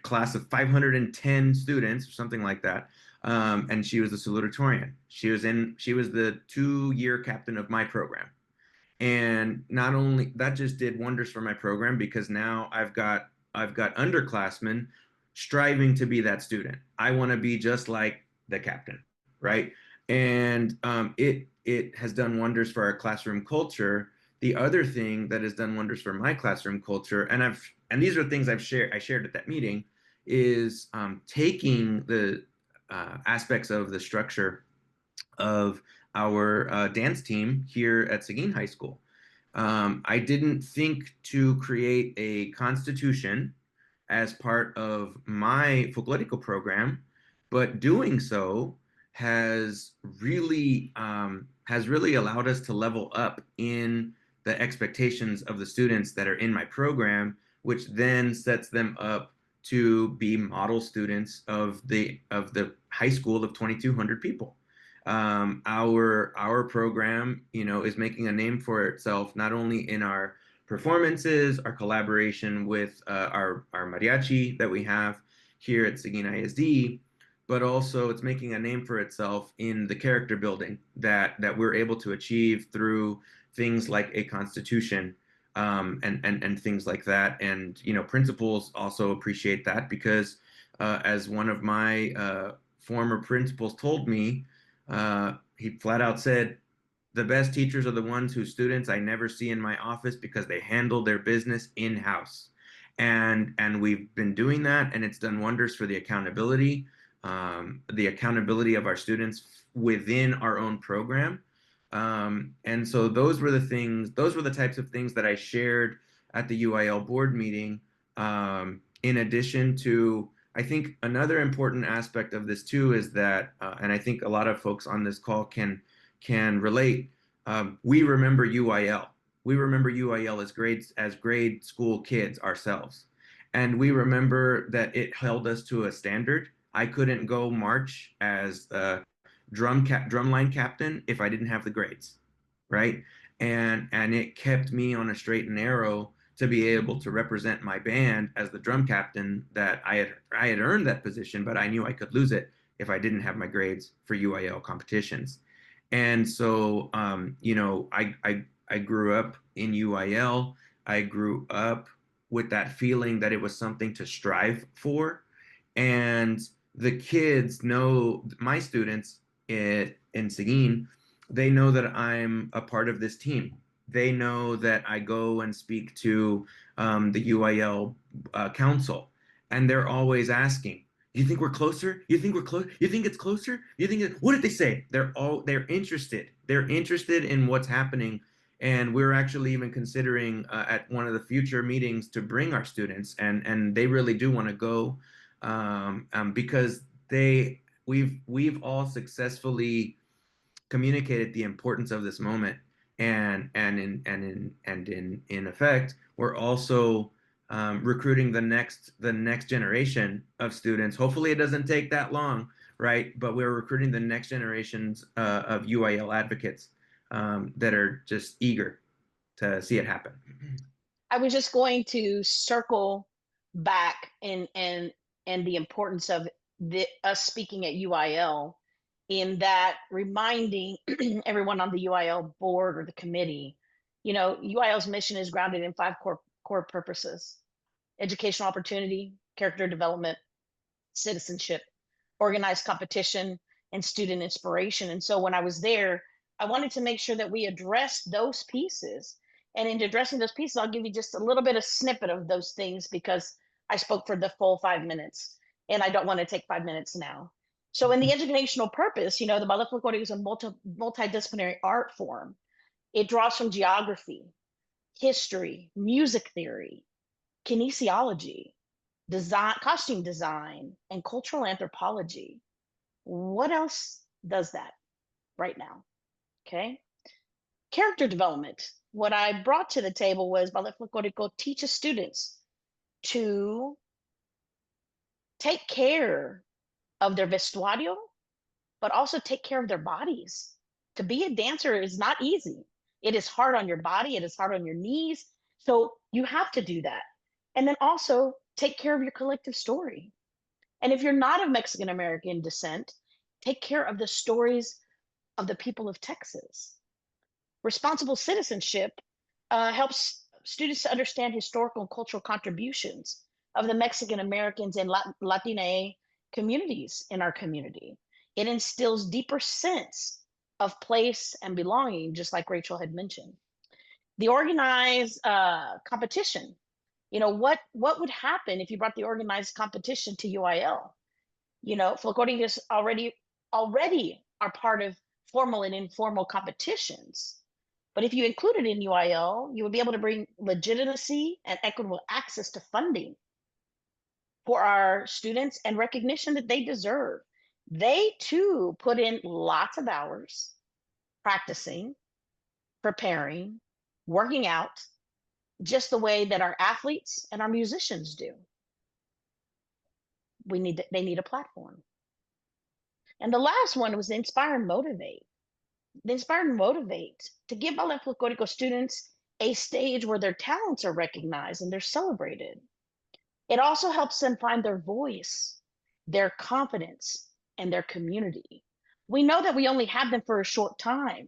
class of 510 students or something like that. And she was the salutatorian. She was the 2-year captain of my program. And not only that, just did wonders for my program, because now I've got underclassmen striving to be that student. I want to be just like the captain, right? And it has done wonders for our classroom culture. The other thing that has done wonders for my classroom culture, and these are things I shared at that meeting, is taking the aspects of the structure of our dance team here at Seguin High School. I didn't think to create a constitution as part of my folklorico program, but doing so has really allowed us to level up in the expectations of the students that are in my program, which then sets them up to be model students of the high school of 2,200 people. Our program, is making a name for itself, not only in our performances, our collaboration with our mariachi that we have here at Seguin ISD, but also it's making a name for itself in the character building that we're able to achieve through things like a constitution, and things like that. And principals also appreciate that, because as one of my former principals told me, he flat out said, the best teachers are the ones whose students I never see in my office, because they handle their business in-house. And we've been doing that, and it's done wonders for the accountability of our students within our own program. And so those were the types of things that I shared at the UIL board meeting. In addition to, I think another important aspect of this too is that, and I think a lot of folks on this call can relate. We remember UIL. We remember UIL as grade school kids ourselves, and we remember that it held us to a standard. I couldn't go march as drumline captain if I didn't have the grades, right? And it kept me on a straight and narrow to be able to represent my band as the drum captain. That I had earned that position, but I knew I could lose it if I didn't have my grades for UIL competitions. And so, I grew up in UIL. I grew up with that feeling that it was something to strive for. And the kids know, my students in Seguin, they know that I'm a part of this team. They know that I go and speak to the UIL council, and they're always asking, you think we're closer? You think we're close? You think it's closer? You think what did they say? They're interested. They're interested in what's happening. And we're actually even considering at one of the future meetings to bring our students, and they really do want to go, because we've all successfully communicated the importance of this moment, and in effect, we're also recruiting the next generation of students. Hopefully it doesn't take that long, right? But we're recruiting the next generations of UIL advocates that are just eager to see it happen. I was just going to circle back and the importance of us speaking at UIL, in that reminding everyone on the UIL board or the committee, UIL's mission is grounded in 5 core purposes: educational opportunity, character development, citizenship, organized competition, and student inspiration. And so when I was there, I wanted to make sure that we addressed those pieces. And in addressing those pieces, I'll give you just a little bit of snippet of those things, because I spoke for the full 5 minutes, and I don't want to take 5 minutes now. So in the educational purpose, the Ballet Folklórico is a multidisciplinary art form. It draws from geography, history, music theory, kinesiology, design, costume design, and cultural anthropology. What else does that right now? Okay. Character development. What I brought to the table was Ballet Folklórico teaches students to take care of their vestuario, but also take care of their bodies. To be a dancer is not easy. It is hard on your body, it is hard on your knees. So you have to do that. And then also take care of your collective story. And if you're not of Mexican American descent, take care of the stories of the people of Texas. Responsible citizenship helps students to understand historical and cultural contributions of the Mexican Americans and Latina communities in our community. It instills deeper sense of place and belonging, just like Rachel had mentioned. The organized competition. You know, what would happen if you brought the organized competition to UIL? You know, folkloricos already are part of formal and informal competitions. But if you include it in UIL, you would be able to bring legitimacy and equitable access to funding for our students and recognition that they deserve. They too put in lots of hours practicing, preparing, working out, just the way that our athletes and our musicians do. They need a platform. And the last one was inspire and motivate. The inspire and motivate to give Ballet Folklórico students a stage where their talents are recognized and they're celebrated. It also helps them find their voice, their confidence, and their community. We know that we only have them for a short time,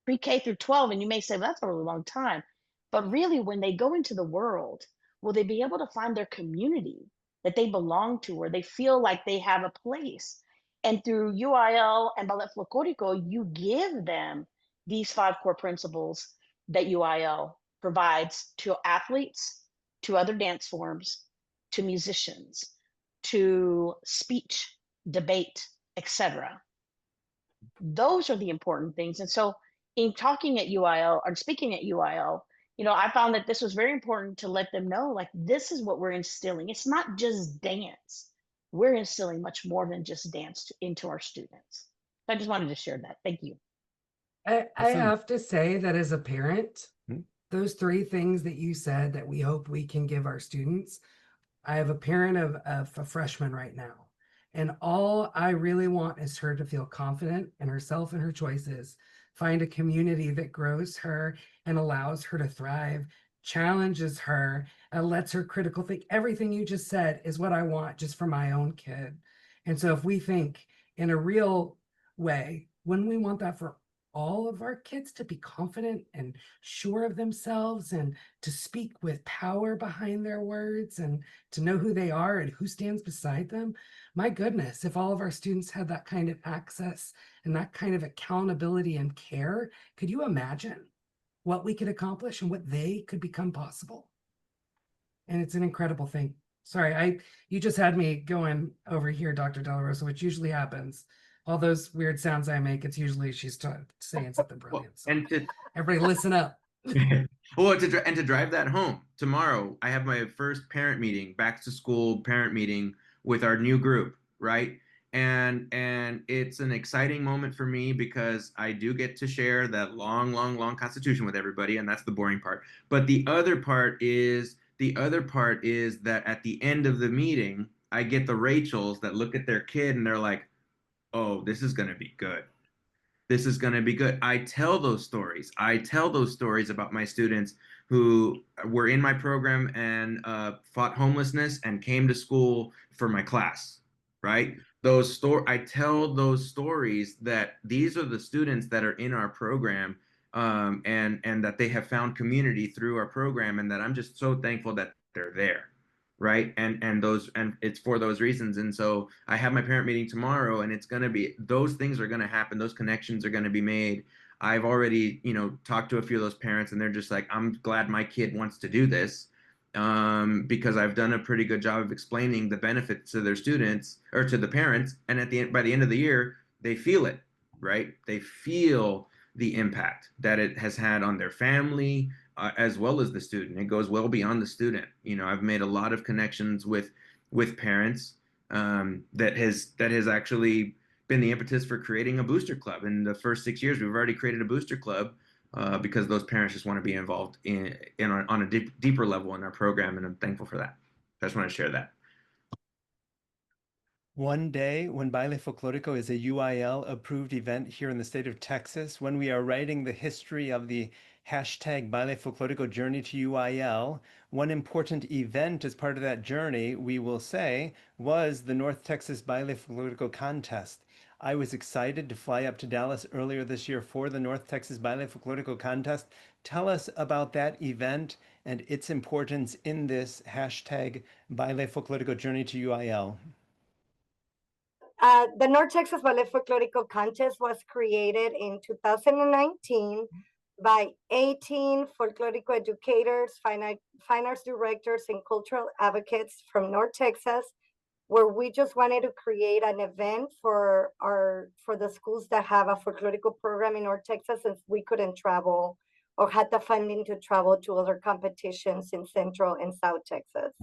pre-K through 12, and you may say, well, that's a really long time. But really, when they go into the world, will they be able to find their community that they belong to, where they feel like they have a place? And through UIL and Ballet Folklórico, you give them these 5 core principles that UIL provides to athletes, to other dance forms, to musicians, to speech, debate, etc. Those are the important things. And so in talking at UIL or speaking at UIL, you know, I found that this was very important to let them know, like, this is what we're instilling. It's not just dance. We're instilling much more than just dance into our students. So I just wanted to share that. Thank you. I Awesome. have to say that as a parent, those 3 things that you said that we hope we can give our students, I have a parent of a freshman right now. And all I really want is her to feel confident in herself and her choices, find a community that grows her and allows her to thrive, challenges her, lets her critical think. Everything you just said is what I want just for my own kid. And so if we think in a real way, when we want that for all of our kids to be confident and sure of themselves and to speak with power behind their words and to know who they are and who stands beside them, my goodness, if all of our students had that kind of access and that kind of accountability and care, could you imagine what we could accomplish and what they could become possible? And it's an incredible thing. Sorry, you just had me going over here, Dr. De La Rosa, which usually happens. All those weird sounds I make, it's usually she's saying something brilliant. So everybody listen up. Well, to drive that home, tomorrow I have my first parent meeting, back to school parent meeting with our new group, right? And it's an exciting moment for me because I do get to share that long constitution with everybody, and that's the boring part. But the other part is that at the end of the meeting, I get the Rachels that look at their kid and they're like, oh, this is going to be good. This is going to be good. I tell those stories about my students who were in my program and fought homelessness and came to school for my class, right? I tell those stories that these are the students that are in our program, and that they have found community through our program, and that I'm just so thankful that they're there. Right. And it's for those reasons. And so I have my parent meeting tomorrow, and it's going to be, those things are going to happen. Those connections are going to be made. I've already, talked to a few of those parents, and they're just like, I'm glad my kid wants to do this, because I've done a pretty good job of explaining the benefits to their students or to the parents. And by the end of the year, they feel it, right? They feel the impact that it has had on their family, as well as the student. It goes well beyond the student. I've made a lot of connections with parents, that has actually been the impetus for creating a booster club. In the first 6 years, we've already created a booster club, because those parents just want to be involved on a deeper level in our program, and I'm thankful for that. I just want to share that. One day when Ballet Folklórico is a UIL approved event here in the state of Texas, when we are writing the history of the hashtag Ballet Folklórico Journey to UIL, one important event as part of that journey, we will say, was the North Texas Ballet Folklórico contest. I was excited to fly up to Dallas earlier this year for the North Texas Ballet Folklórico contest. Tell us about that event and its importance in this hashtag Ballet Folklórico Journey to UIL. The North Texas Ballet Folklórico contest was created in 2019 by 18 folklorico educators, fine arts directors, and cultural advocates from North Texas, where we just wanted to create an event for the schools that have a folklorico program in North Texas, since we couldn't travel or had the funding to travel to other competitions in Central and South Texas.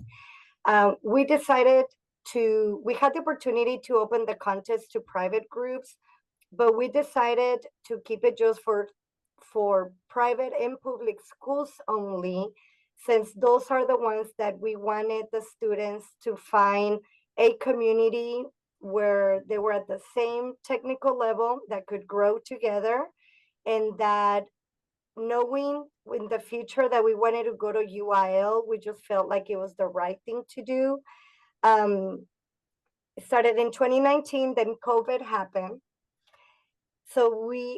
We decided we had the opportunity to open the contest to private groups, but we decided to keep it just for private and public schools only, since those are the ones that we wanted the students to find a community where they were at the same technical level, that could grow together, and that knowing in the future that we wanted to go to UIL, we just felt like it was the right thing to do. It started in 2019, then COVID happened. So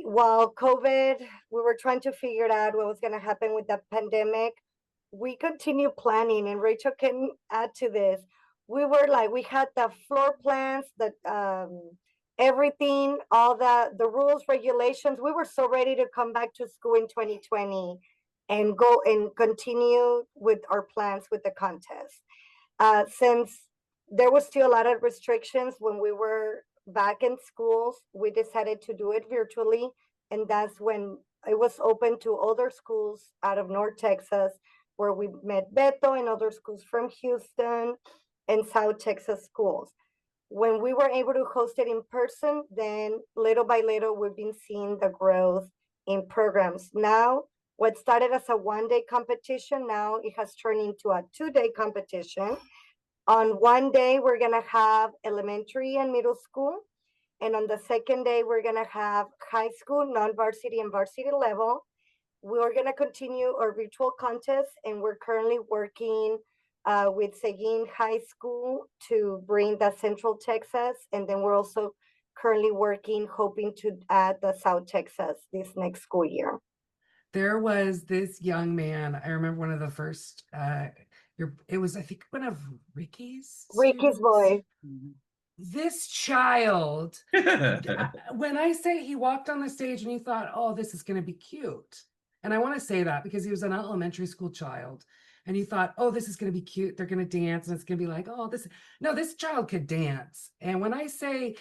while COVID, we were trying to figure out what was going to happen with the pandemic, we continued planning, and Rachel can add to this. We had the floor plans, everything, all the rules, regulations. We were so ready to come back to school in 2020 and go and continue with our plans with the contest. Since there was still a lot of restrictions when we were back in schools, we decided to do it virtually. And that's when it was open to other schools out of North Texas, where we met Beto and other schools from Houston and South Texas schools. When we were able to host it in person, then little by little, we've been seeing the growth in programs. Now, what started as a one-day competition, now it has turned into a two-day competition. On one day, we're gonna have elementary and middle school. And on the second day, we're gonna have high school, non-varsity and varsity level. We're gonna continue our virtual contest, and we're currently working with Seguin High School to bring the Central Texas. And then we're also currently hoping to add the South Texas this next school year. There was this young man, I remember one of the first, it was, I think, one of Ricky's boy. This child, when I say he walked on the stage and you thought, oh, this is going to be cute. And I want to say that because he was an elementary school child. And you thought, oh, this is going to be cute. They're going to dance. And it's going to be like, oh, this child could dance. And when I say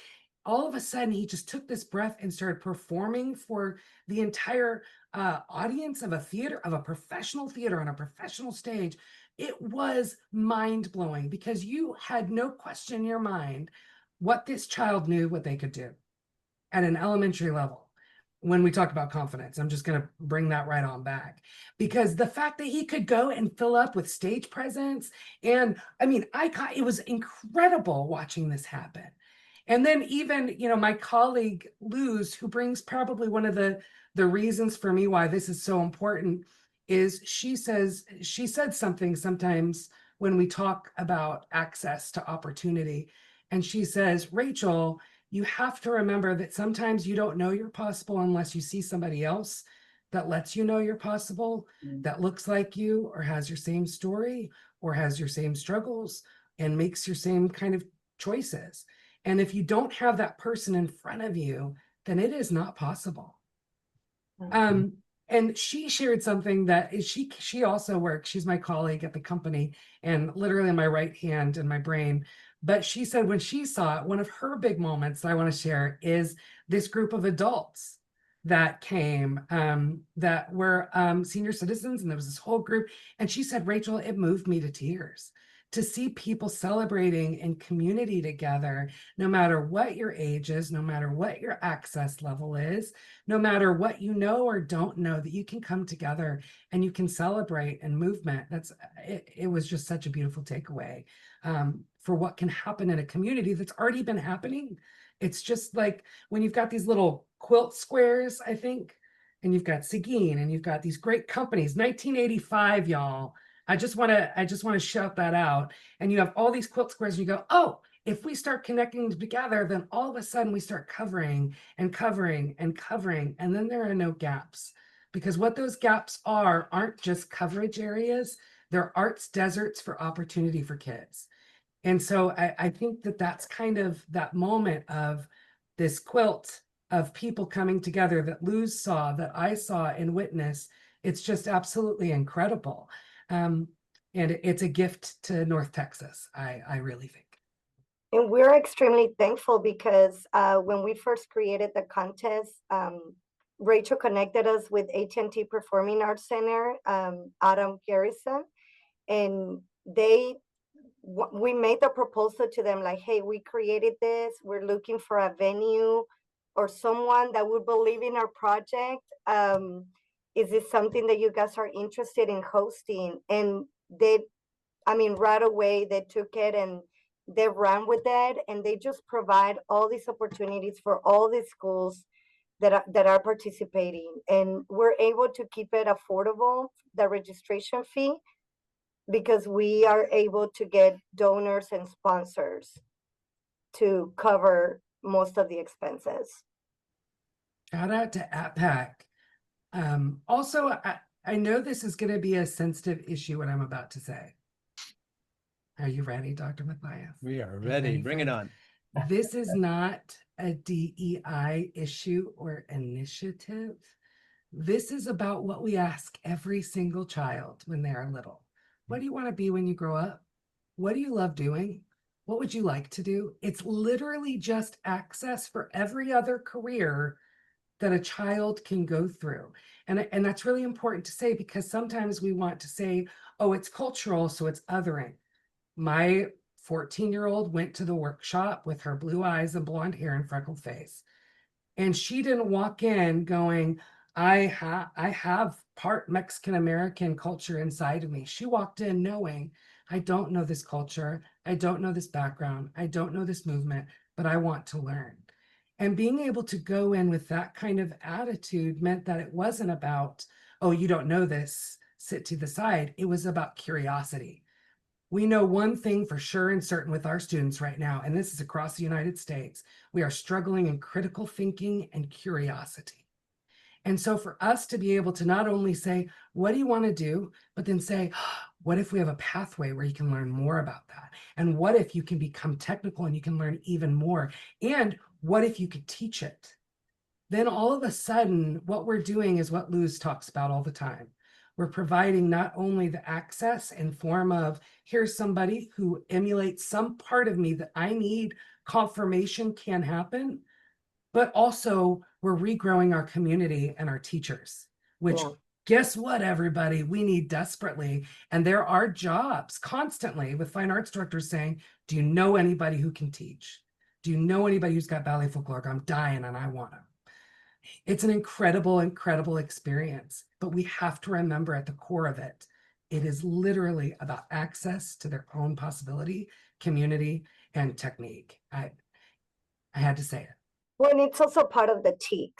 all of a sudden, he just took this breath and started performing for the entire audience of a theater, of a professional theater on a professional stage. It was mind-blowing because you had no question in your mind what this child knew what they could do at an elementary level. When we talk about confidence, I'm just going to bring that right on back, because the fact that he could go and fill up with stage presence, and I mean, it was incredible watching this happen. And then even, my colleague Luz, who brings probably one of the reasons for me why this is so important, is she said something sometimes when we talk about access to opportunity. And she says, Rachel, you have to remember that sometimes you don't know you're possible unless you see somebody else that lets you know you're possible, that looks like you or has your same story or has your same struggles and makes your same kind of choices. And if you don't have that person in front of you, then it is not possible. And she shared something that she also works, she's my colleague at the company and literally my right hand in my brain. But she said when she saw it, one of her big moments that I want to share is this group of adults that came that were senior citizens, and there was this whole group. And she said, Rachel, it moved me to tears to see people celebrating in community together, no matter what your age is, no matter what your access level is, no matter what you know or don't know, that you can come together and you can celebrate in movement. It was just such a beautiful takeaway for what can happen in a community that's already been happening. It's just like when you've got these little quilt squares, I think, and you've got Seguin, and you've got these great companies, 1985, y'all. I just want to shout that out. And you have all these quilt squares, and you go, oh, if we start connecting them together, then all of a sudden we start covering and covering and covering, and then there are no gaps. Because what those gaps aren't just coverage areas, they're arts deserts for opportunity for kids. And so I think that that's kind of that moment of this quilt of people coming together that Luz saw, that I saw and witnessed. It's just absolutely incredible. And it's a gift to North Texas, I really think. And we're extremely thankful because when we first created the contest, Rachel connected us with AT&T Performing Arts Center, Adam Garrison, and we made the proposal to them like, hey, we created this, we're looking for a venue or someone that would believe in our project. Is this something that you guys are interested in hosting? And right away they took it and they ran with that, and they just provide all these opportunities for all these schools that are participating. And we're able to keep it affordable, the registration fee, because we are able to get donors and sponsors to cover most of the expenses. Shout out to APAC. Also, I know this is going to be a sensitive issue, what I'm about to say. Are you ready, Dr. Matthias? We are ready. Bring it on. This is not a DEI issue or initiative. This is about what we ask every single child when they are little. What do you want to be when you grow up? What do you love doing? What would you like to do? It's literally just access for every other career that a child can go through. And that's really important to say, because sometimes we want to say, oh, it's cultural, so it's othering. My 14-year-old went to the workshop with her blue eyes and blonde hair and freckled face. And she didn't walk in going, I have part Mexican-American culture inside of me. She walked in knowing, I don't know this culture. I don't know this background. I don't know this movement, but I want to learn. And being able to go in with that kind of attitude meant that it wasn't about, oh, you don't know this, sit to the side. It was about curiosity. We know one thing for sure and certain with our students right now, and this is across the United States, we are struggling in critical thinking and curiosity. And so for us to be able to not only say, what do you want to do, but then say, what if we have a pathway where you can learn more about that? And what if you can become technical and you can learn even more? And what if you could teach it? Then all of a sudden, what we're doing is what Luz talks about all the time. We're providing not only the access in form of, here's somebody who emulates some part of me that I need confirmation can happen, but also we're regrowing our community and our teachers, which guess what, everybody, we need desperately. And there are jobs constantly with fine arts directors saying, do you know anybody who can teach? Do you know anybody who's got Ballet Folklórico? I'm dying and I want them. It's an incredible, incredible experience, but we have to remember at the core of it, it is literally about access to their own possibility, community, and technique. I had to say it. Well, and it's also part of the TEACs.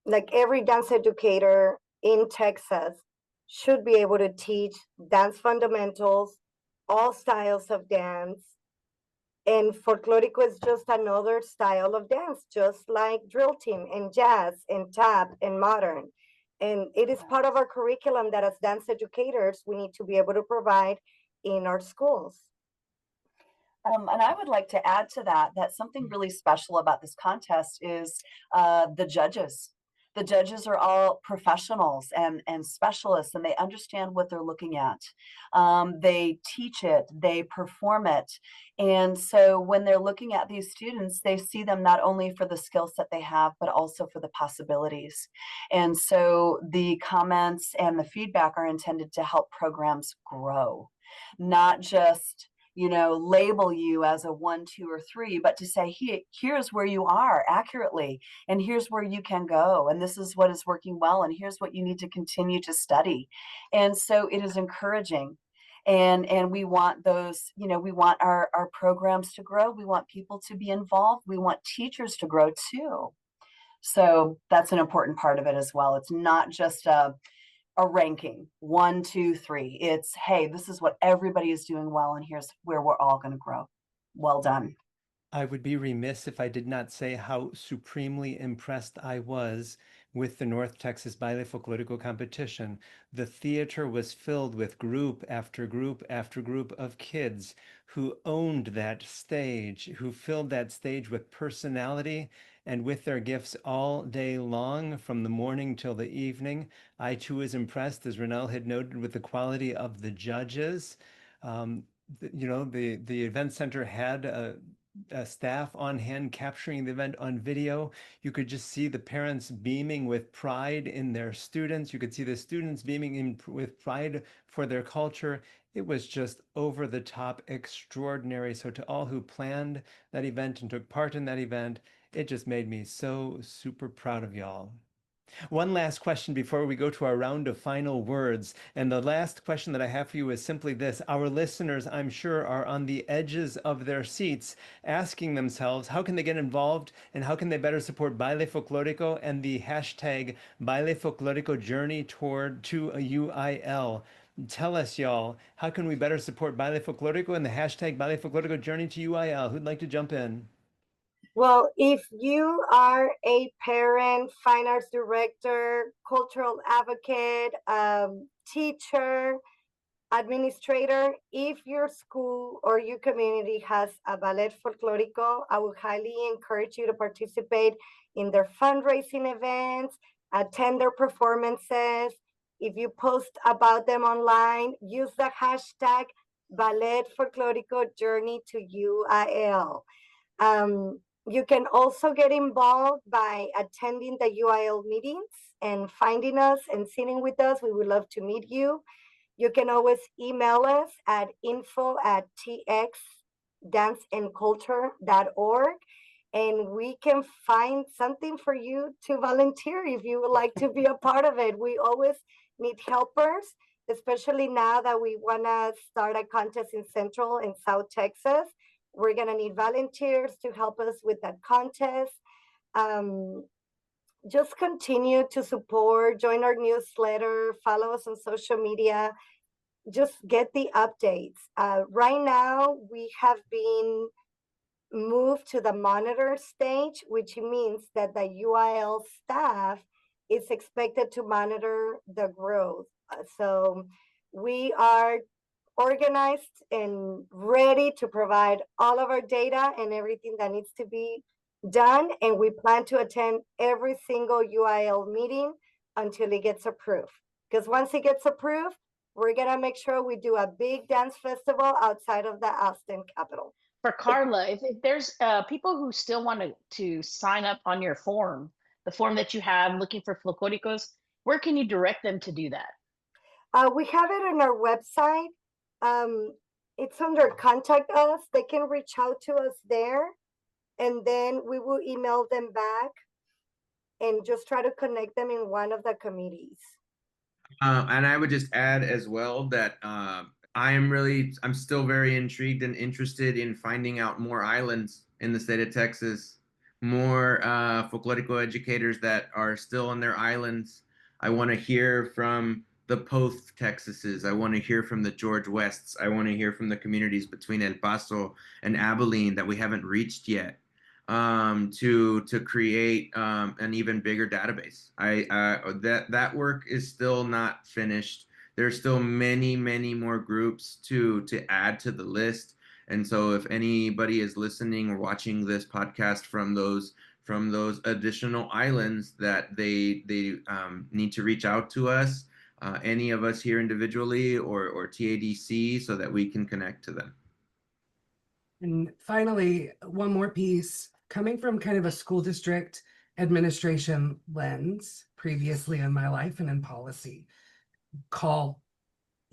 Like every dance educator in Texas should be able to teach dance fundamentals, all styles of dance. And folklorico is just another style of dance, just like drill team and jazz and tap and modern. And it is part of our curriculum that as dance educators, we need to be able to provide in our schools. And I would like to add to that, that something really special about this contest is the judges. The judges are all professionals and specialists, and they understand what they're looking at. They teach it, they perform it. And so when they're looking at these students, they see them not only for the skill set they have, but also for the possibilities. And so the comments and the feedback are intended to help programs grow, not just label you as a 1, 2, or 3, but to say, here's where you are accurately, and here's where you can go, and this is what is working well, and here's what you need to continue to study. And so it is encouraging. And we want those, we want our programs to grow. We want people to be involved. We want teachers to grow too. So that's an important part of it as well. It's not just a ranking 1, 2, 3. It's, hey, this is what everybody is doing well, and here's where we're all going to grow. Well done. I would be remiss if I did not say how supremely impressed I was with the North Texas Ballet Folklórico competition. The theater was filled with group after group after group of kids who owned that stage, who filled that stage with personality and with their gifts all day long, from the morning till the evening. I too was impressed, as Ronelle had noted, with the quality of the judges. The event center had a staff on hand capturing the event on video. You could just see the parents beaming with pride in their students. You could see the students beaming with pride for their culture. It was just over the top extraordinary. So to all who planned that event and took part in that event, it just made me so super proud of y'all. One last question before we go to our round of final words. And the last question that I have for you is simply this. Our listeners, I'm sure, are on the edges of their seats asking themselves, how can they get involved and how can they better support Ballet Folklórico and the hashtag Ballet Folklórico Journey toward to a UIL? Tell us, y'all, how can we better support Ballet Folklórico and the hashtag Ballet Folklórico Journey to UIL? Who'd like to jump in? Well, if you are a parent, fine arts director, cultural advocate, teacher, administrator, if your school or your community has a Ballet Folklórico, I would highly encourage you to participate in their fundraising events, attend their performances. If you post about them online, use the hashtag Ballet Folklórico Journey to UIL. You can also get involved by attending the UIL meetings and finding us and sitting with us. We would love to meet you. You can always email us at info@txdanceandculture.org, and we can find something for you to volunteer if you would like to be a part of it. We always need helpers, especially now that we want to start a contest in Central and South Texas. We're going to need volunteers to help us with that contest. Just continue to support, join our newsletter, follow us on social media, just get the updates. Right now, we have been moved to the monitor stage, which means that the UIL staff is expected to monitor the growth. So we are organized and ready to provide all of our data and everything that needs to be done. And we plan to attend every single UIL meeting until it gets approved. Because once it gets approved, we're going to make sure we do a big dance festival outside of the Austin Capitol. For Karla, if there's people who still want to sign up on your form, the form that you have looking for folklóricos, where can you direct them to do that? We have it on our website. It's under contact us. They can reach out to us there, and then we will email them back and just try to connect them in one of the committees. And I would just add as well that I'm still very intrigued and interested in finding out more islands in the state of Texas, more folklorico educators that are still on their islands. I want to hear from the Poth Texases. I want to hear from the George Wests. I want to hear from the communities between El Paso and Abilene that we haven't reached yet, to create an even bigger database. That work is still not finished. There's still many more groups to add to the list. And so if anybody is listening or watching this podcast from from those additional islands that they need to reach out to us, any of us here individually or TADC, so that we can connect to them. And finally, one more piece, coming from kind of a school district administration lens previously in my life and in policy. Call,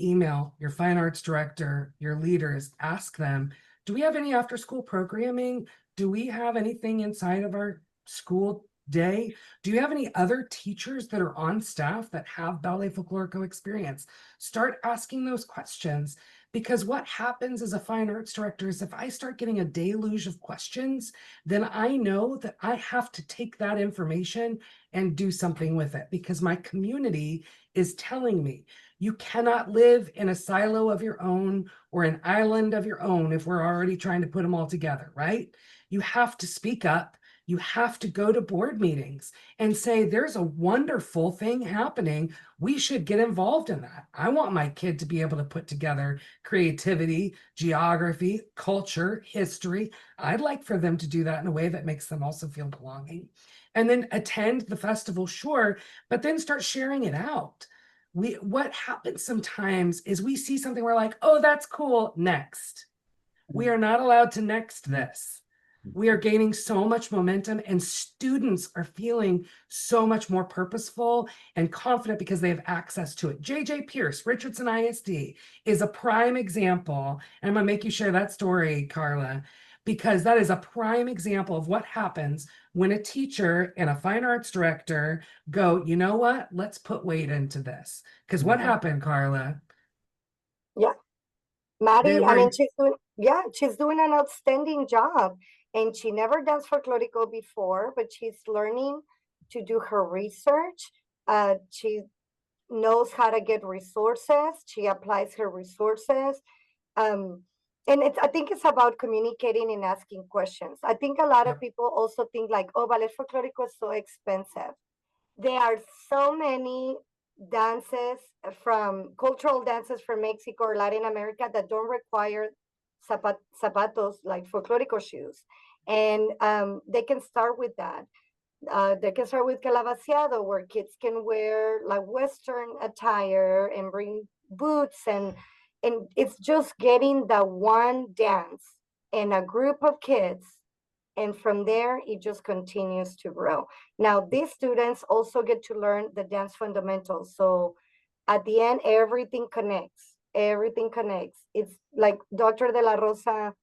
email your fine arts director, your leaders, ask them, do we have any after school programming? Do we have anything inside of our school day? Do you have any other teachers that are on staff that have Ballet Folklorico experience? Start asking those questions, because what happens as a fine arts director is if I start getting a deluge of questions, then I know that I have to take that information and do something with it, because my community is telling me you cannot live in a silo of your own or an island of your own if we're already trying to put them all together, right? You have to speak up. You have to go to board meetings and say, there's a wonderful thing happening. We should get involved in that. I want my kid to be able to put together creativity, geography, culture, history. I'd like for them to do that in a way that makes them also feel belonging. And then attend the festival, sure, but then start sharing it out. What happens sometimes is we see something, we're like, oh, that's cool, next. We are not allowed to next this. We are gaining so much momentum, and students are feeling so much more purposeful and confident because they have access to it. JJ Pierce, Richardson ISD, is a prime example. And I'm gonna make you share that story, Karla, because that is a prime example of what happens when a teacher and a fine arts director go, you know what, let's put weight into this. Because what happened, Karla? Yeah. Maddie, They I were- mean, she's doing an outstanding job. And she never danced folklorico before, but she's learning to do her research. She knows how to get resources. She applies her resources. And I think it's about communicating and asking questions. I think a lot of people also think like, oh, Ballet Folklorico is so expensive. There are so many dances from cultural dances from Mexico or Latin America that don't require zapatos like folklorico shoes. And they can start with that. They can start with calabaciado, where kids can wear like Western attire and bring boots, and it's just getting the one dance in a group of kids. And from there, it just continues to grow. Now, these students also get to learn the dance fundamentals. So at the end, everything connects. Everything connects. It's like Dr. De La Rosa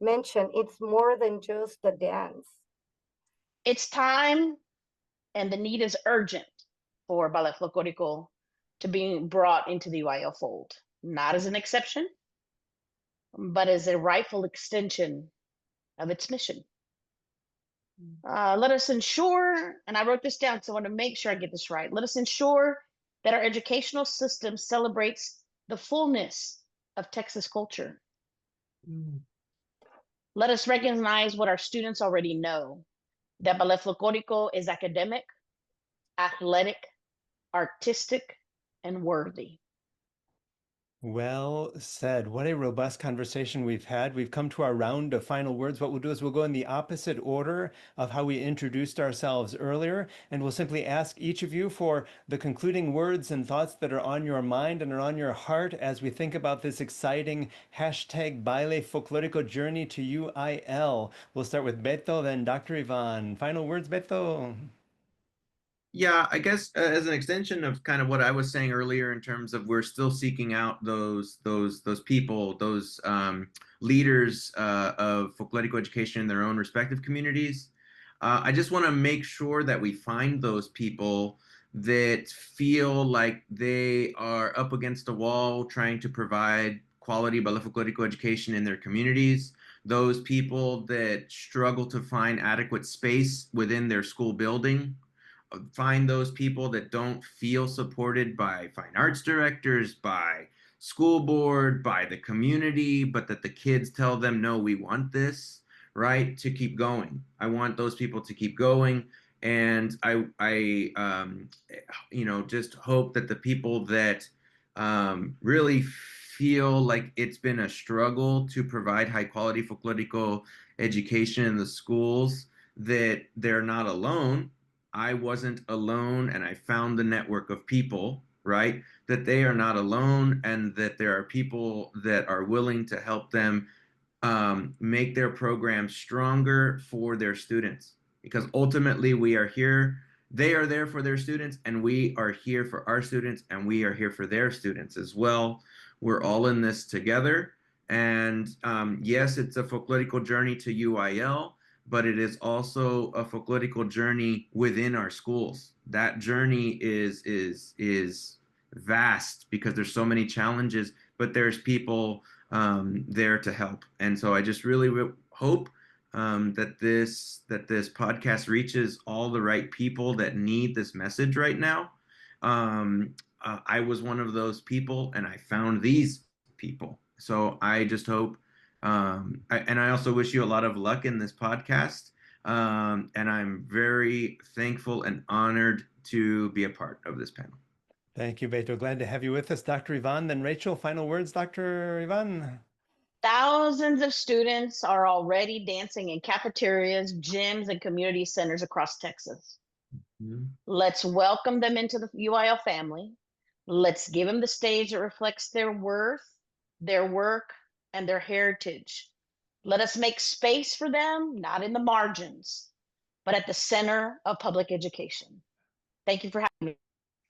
mentioned, it's more than just the dance. It's time, and the need is urgent for Ballet Folklórico to be brought into the UIL fold, not as an exception, but as a rightful extension of its mission. Let us ensure, and I wrote this down, so I want to make sure I get this right. Let us ensure that our educational system celebrates the fullness of Texas culture. Let us recognize what our students already know, that Ballet Folklórico is academic, athletic, artistic, and worthy. Well said. What a robust conversation we've had. We've come to our round of final words. What we'll do is we'll go in the opposite order of how we introduced ourselves earlier, and we'll simply ask each of you for the concluding words and thoughts that are on your mind and are on your heart as we think about this exciting hashtag Ballet Folklorico Journey to UIL. We'll start with Beto, then Dr. Yvonne. Final words, Beto. Yeah, I guess as an extension of kind of what I was saying earlier in terms of we're still seeking out those people, those leaders of folklorico education in their own respective communities. I just want to make sure that we find those people that feel like they are up against a wall trying to provide quality ballet folklorico education in their communities. Those people that struggle to find adequate space within their school building. Find those people that don't feel supported by fine arts directors, by school board, by the community, but that the kids tell them, no, we want this, right, to keep going. I want those people to keep going. And I just hope that the people that really feel like it's been a struggle to provide high quality folklorico education in the schools, that they're not alone. I wasn't alone, and I found the network of people, right? That they are not alone, and that there are people that are willing to help them make their program stronger for their students. Because ultimately, we are here, they are there for their students, and we are here for our students, and we are here for their students as well. We're all in this together. And yes, it's a folklorico journey to UIL, but it is also a folklorico journey within our schools. That journey is vast because there's so many challenges, but there's people there to help. And so I just really hope that this podcast reaches all the right people that need this message right now. I was one of those people, and I found these people. So I just hope, and I also wish you a lot of luck in this podcast. And I'm very thankful and honored to be a part of this panel. Thank you, Beto. Glad to have you with us, Dr. Yvonne. Then Rachel, final words, Dr. Yvonne. Thousands of students are already dancing in cafeterias, gyms, and community centers across Texas. Mm-hmm. Let's welcome them into the UIL family. Let's give them the stage that reflects their worth, their work, and their heritage. Let us make space for them, not in the margins, but at the center of public education. Thank you for having me.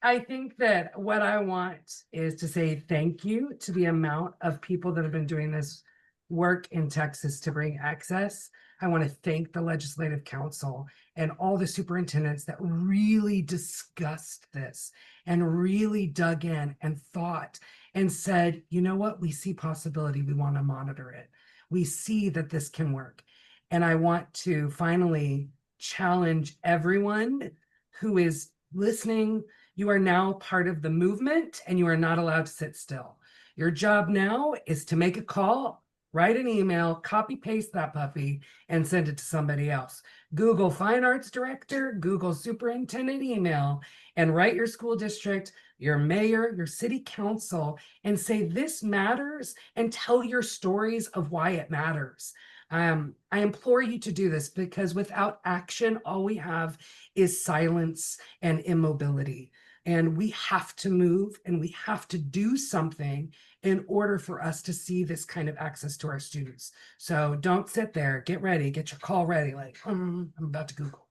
I think that what I want is to say thank you to the amount of people that have been doing this work in Texas to bring access. I want to thank the Legislative Council and all the superintendents that really discussed this and really dug in and thought and said, you know what, we see possibility, we want to monitor it. We see that this can work. And I want to finally challenge everyone who is listening. You are now part of the movement, and you are not allowed to sit still. Your job now is to make a call, write an email, copy paste that puppy, and send it to somebody else. Google Fine Arts Director, Google Superintendent email, and write your school district, your mayor, your city council, and say this matters, and tell your stories of why it matters. I implore you to do this, because without action, all we have is silence and immobility. And we have to move, and we have to do something in order for us to see this kind of access to our students. So don't sit there, get ready, get your call ready. Like, I'm about to Google.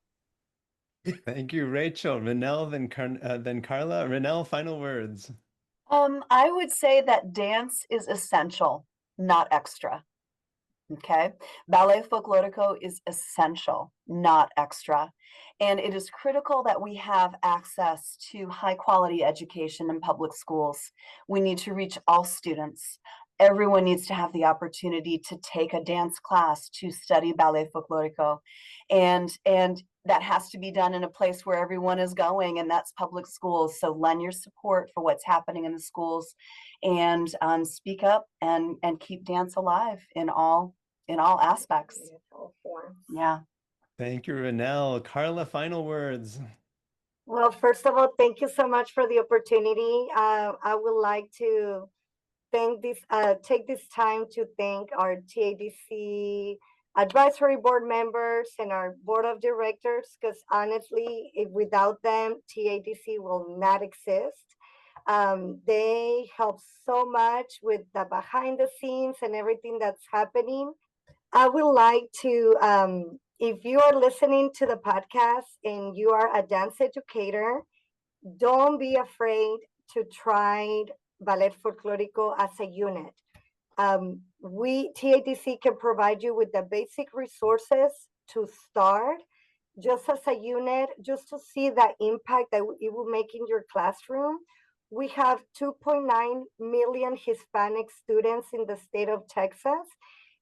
Thank you, Rachel. Ronelle, then Karla. Ronelle, final words. I would say that dance is essential, not extra. Okay, Ballet Folklórico is essential, not extra. And it is critical that we have access to high quality education in public schools. We need to reach all students. Everyone needs to have the opportunity to take a dance class, to study Ballet Folklórico. And that has to be done in a place where everyone is going, and that's public schools. So lend your support for what's happening in the schools, and speak up and keep dance alive in all aspects. Yeah. Thank you, Ronelle. Karla, final words. Well, first of all, thank you so much for the opportunity. I would like to take this time to thank our TADC advisory board members and our board of directors, because honestly, without them, TADC will not exist. They help so much with the behind the scenes and everything that's happening. I would like to, if you are listening to the podcast and you are a dance educator, don't be afraid to try Ballet Folklórico as a unit. TADC can provide you with the basic resources to start just as a unit, just to see the impact that it will make in your classroom. We have 2.9 million Hispanic students in the state of Texas,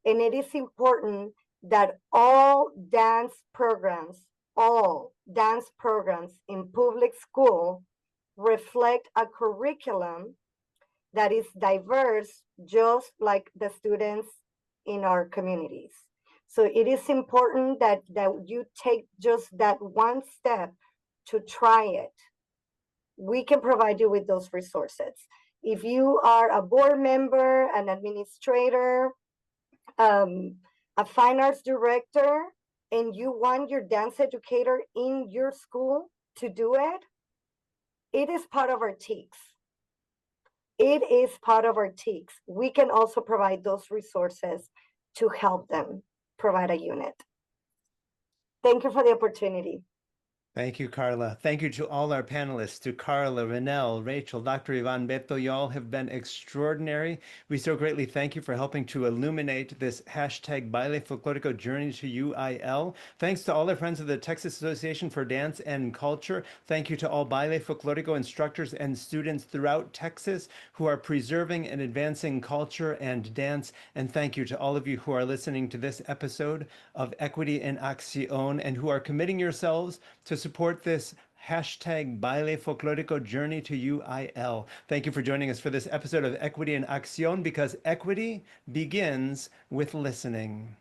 and it is important that all dance programs in public school reflect a curriculum that is diverse, just like the students in our communities. So it is important that you take just that one step to try it. We can provide you with those resources. If you are a board member, an administrator, a fine arts director, and you want your dance educator in your school to do it, it is part of our TEKS. It is part of our TEKS. We can also provide those resources to help them provide a unit. Thank you for the opportunity. Thank you, Karla. Thank you to all our panelists, to Karla, Ronelle, Rachel, Dr. Yvonne, Beto. You all have been extraordinary. We so greatly thank you for helping to illuminate this hashtag Ballet Folklórico Journey to UIL. Thanks to all our friends of the Texas Association for Dance and Culture. Thank you to all Ballet Folklórico instructors and students throughout Texas who are preserving and advancing culture and dance. And thank you to all of you who are listening to this episode of Equity en Acción and who are committing yourselves to support this hashtag Ballet Folklórico Journey to UIL. Thank you for joining us for this episode of Equity en Acción, because equity begins with listening.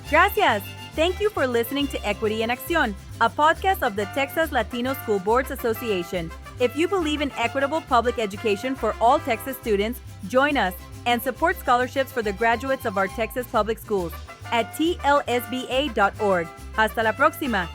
Gracias. Thank you for listening to Equity en Acción, a podcast of the Texas Latino School Boards Association. If you believe in equitable public education for all Texas students, join us and support scholarships for the graduates of our Texas public schools at tlsba.org. Hasta la próxima.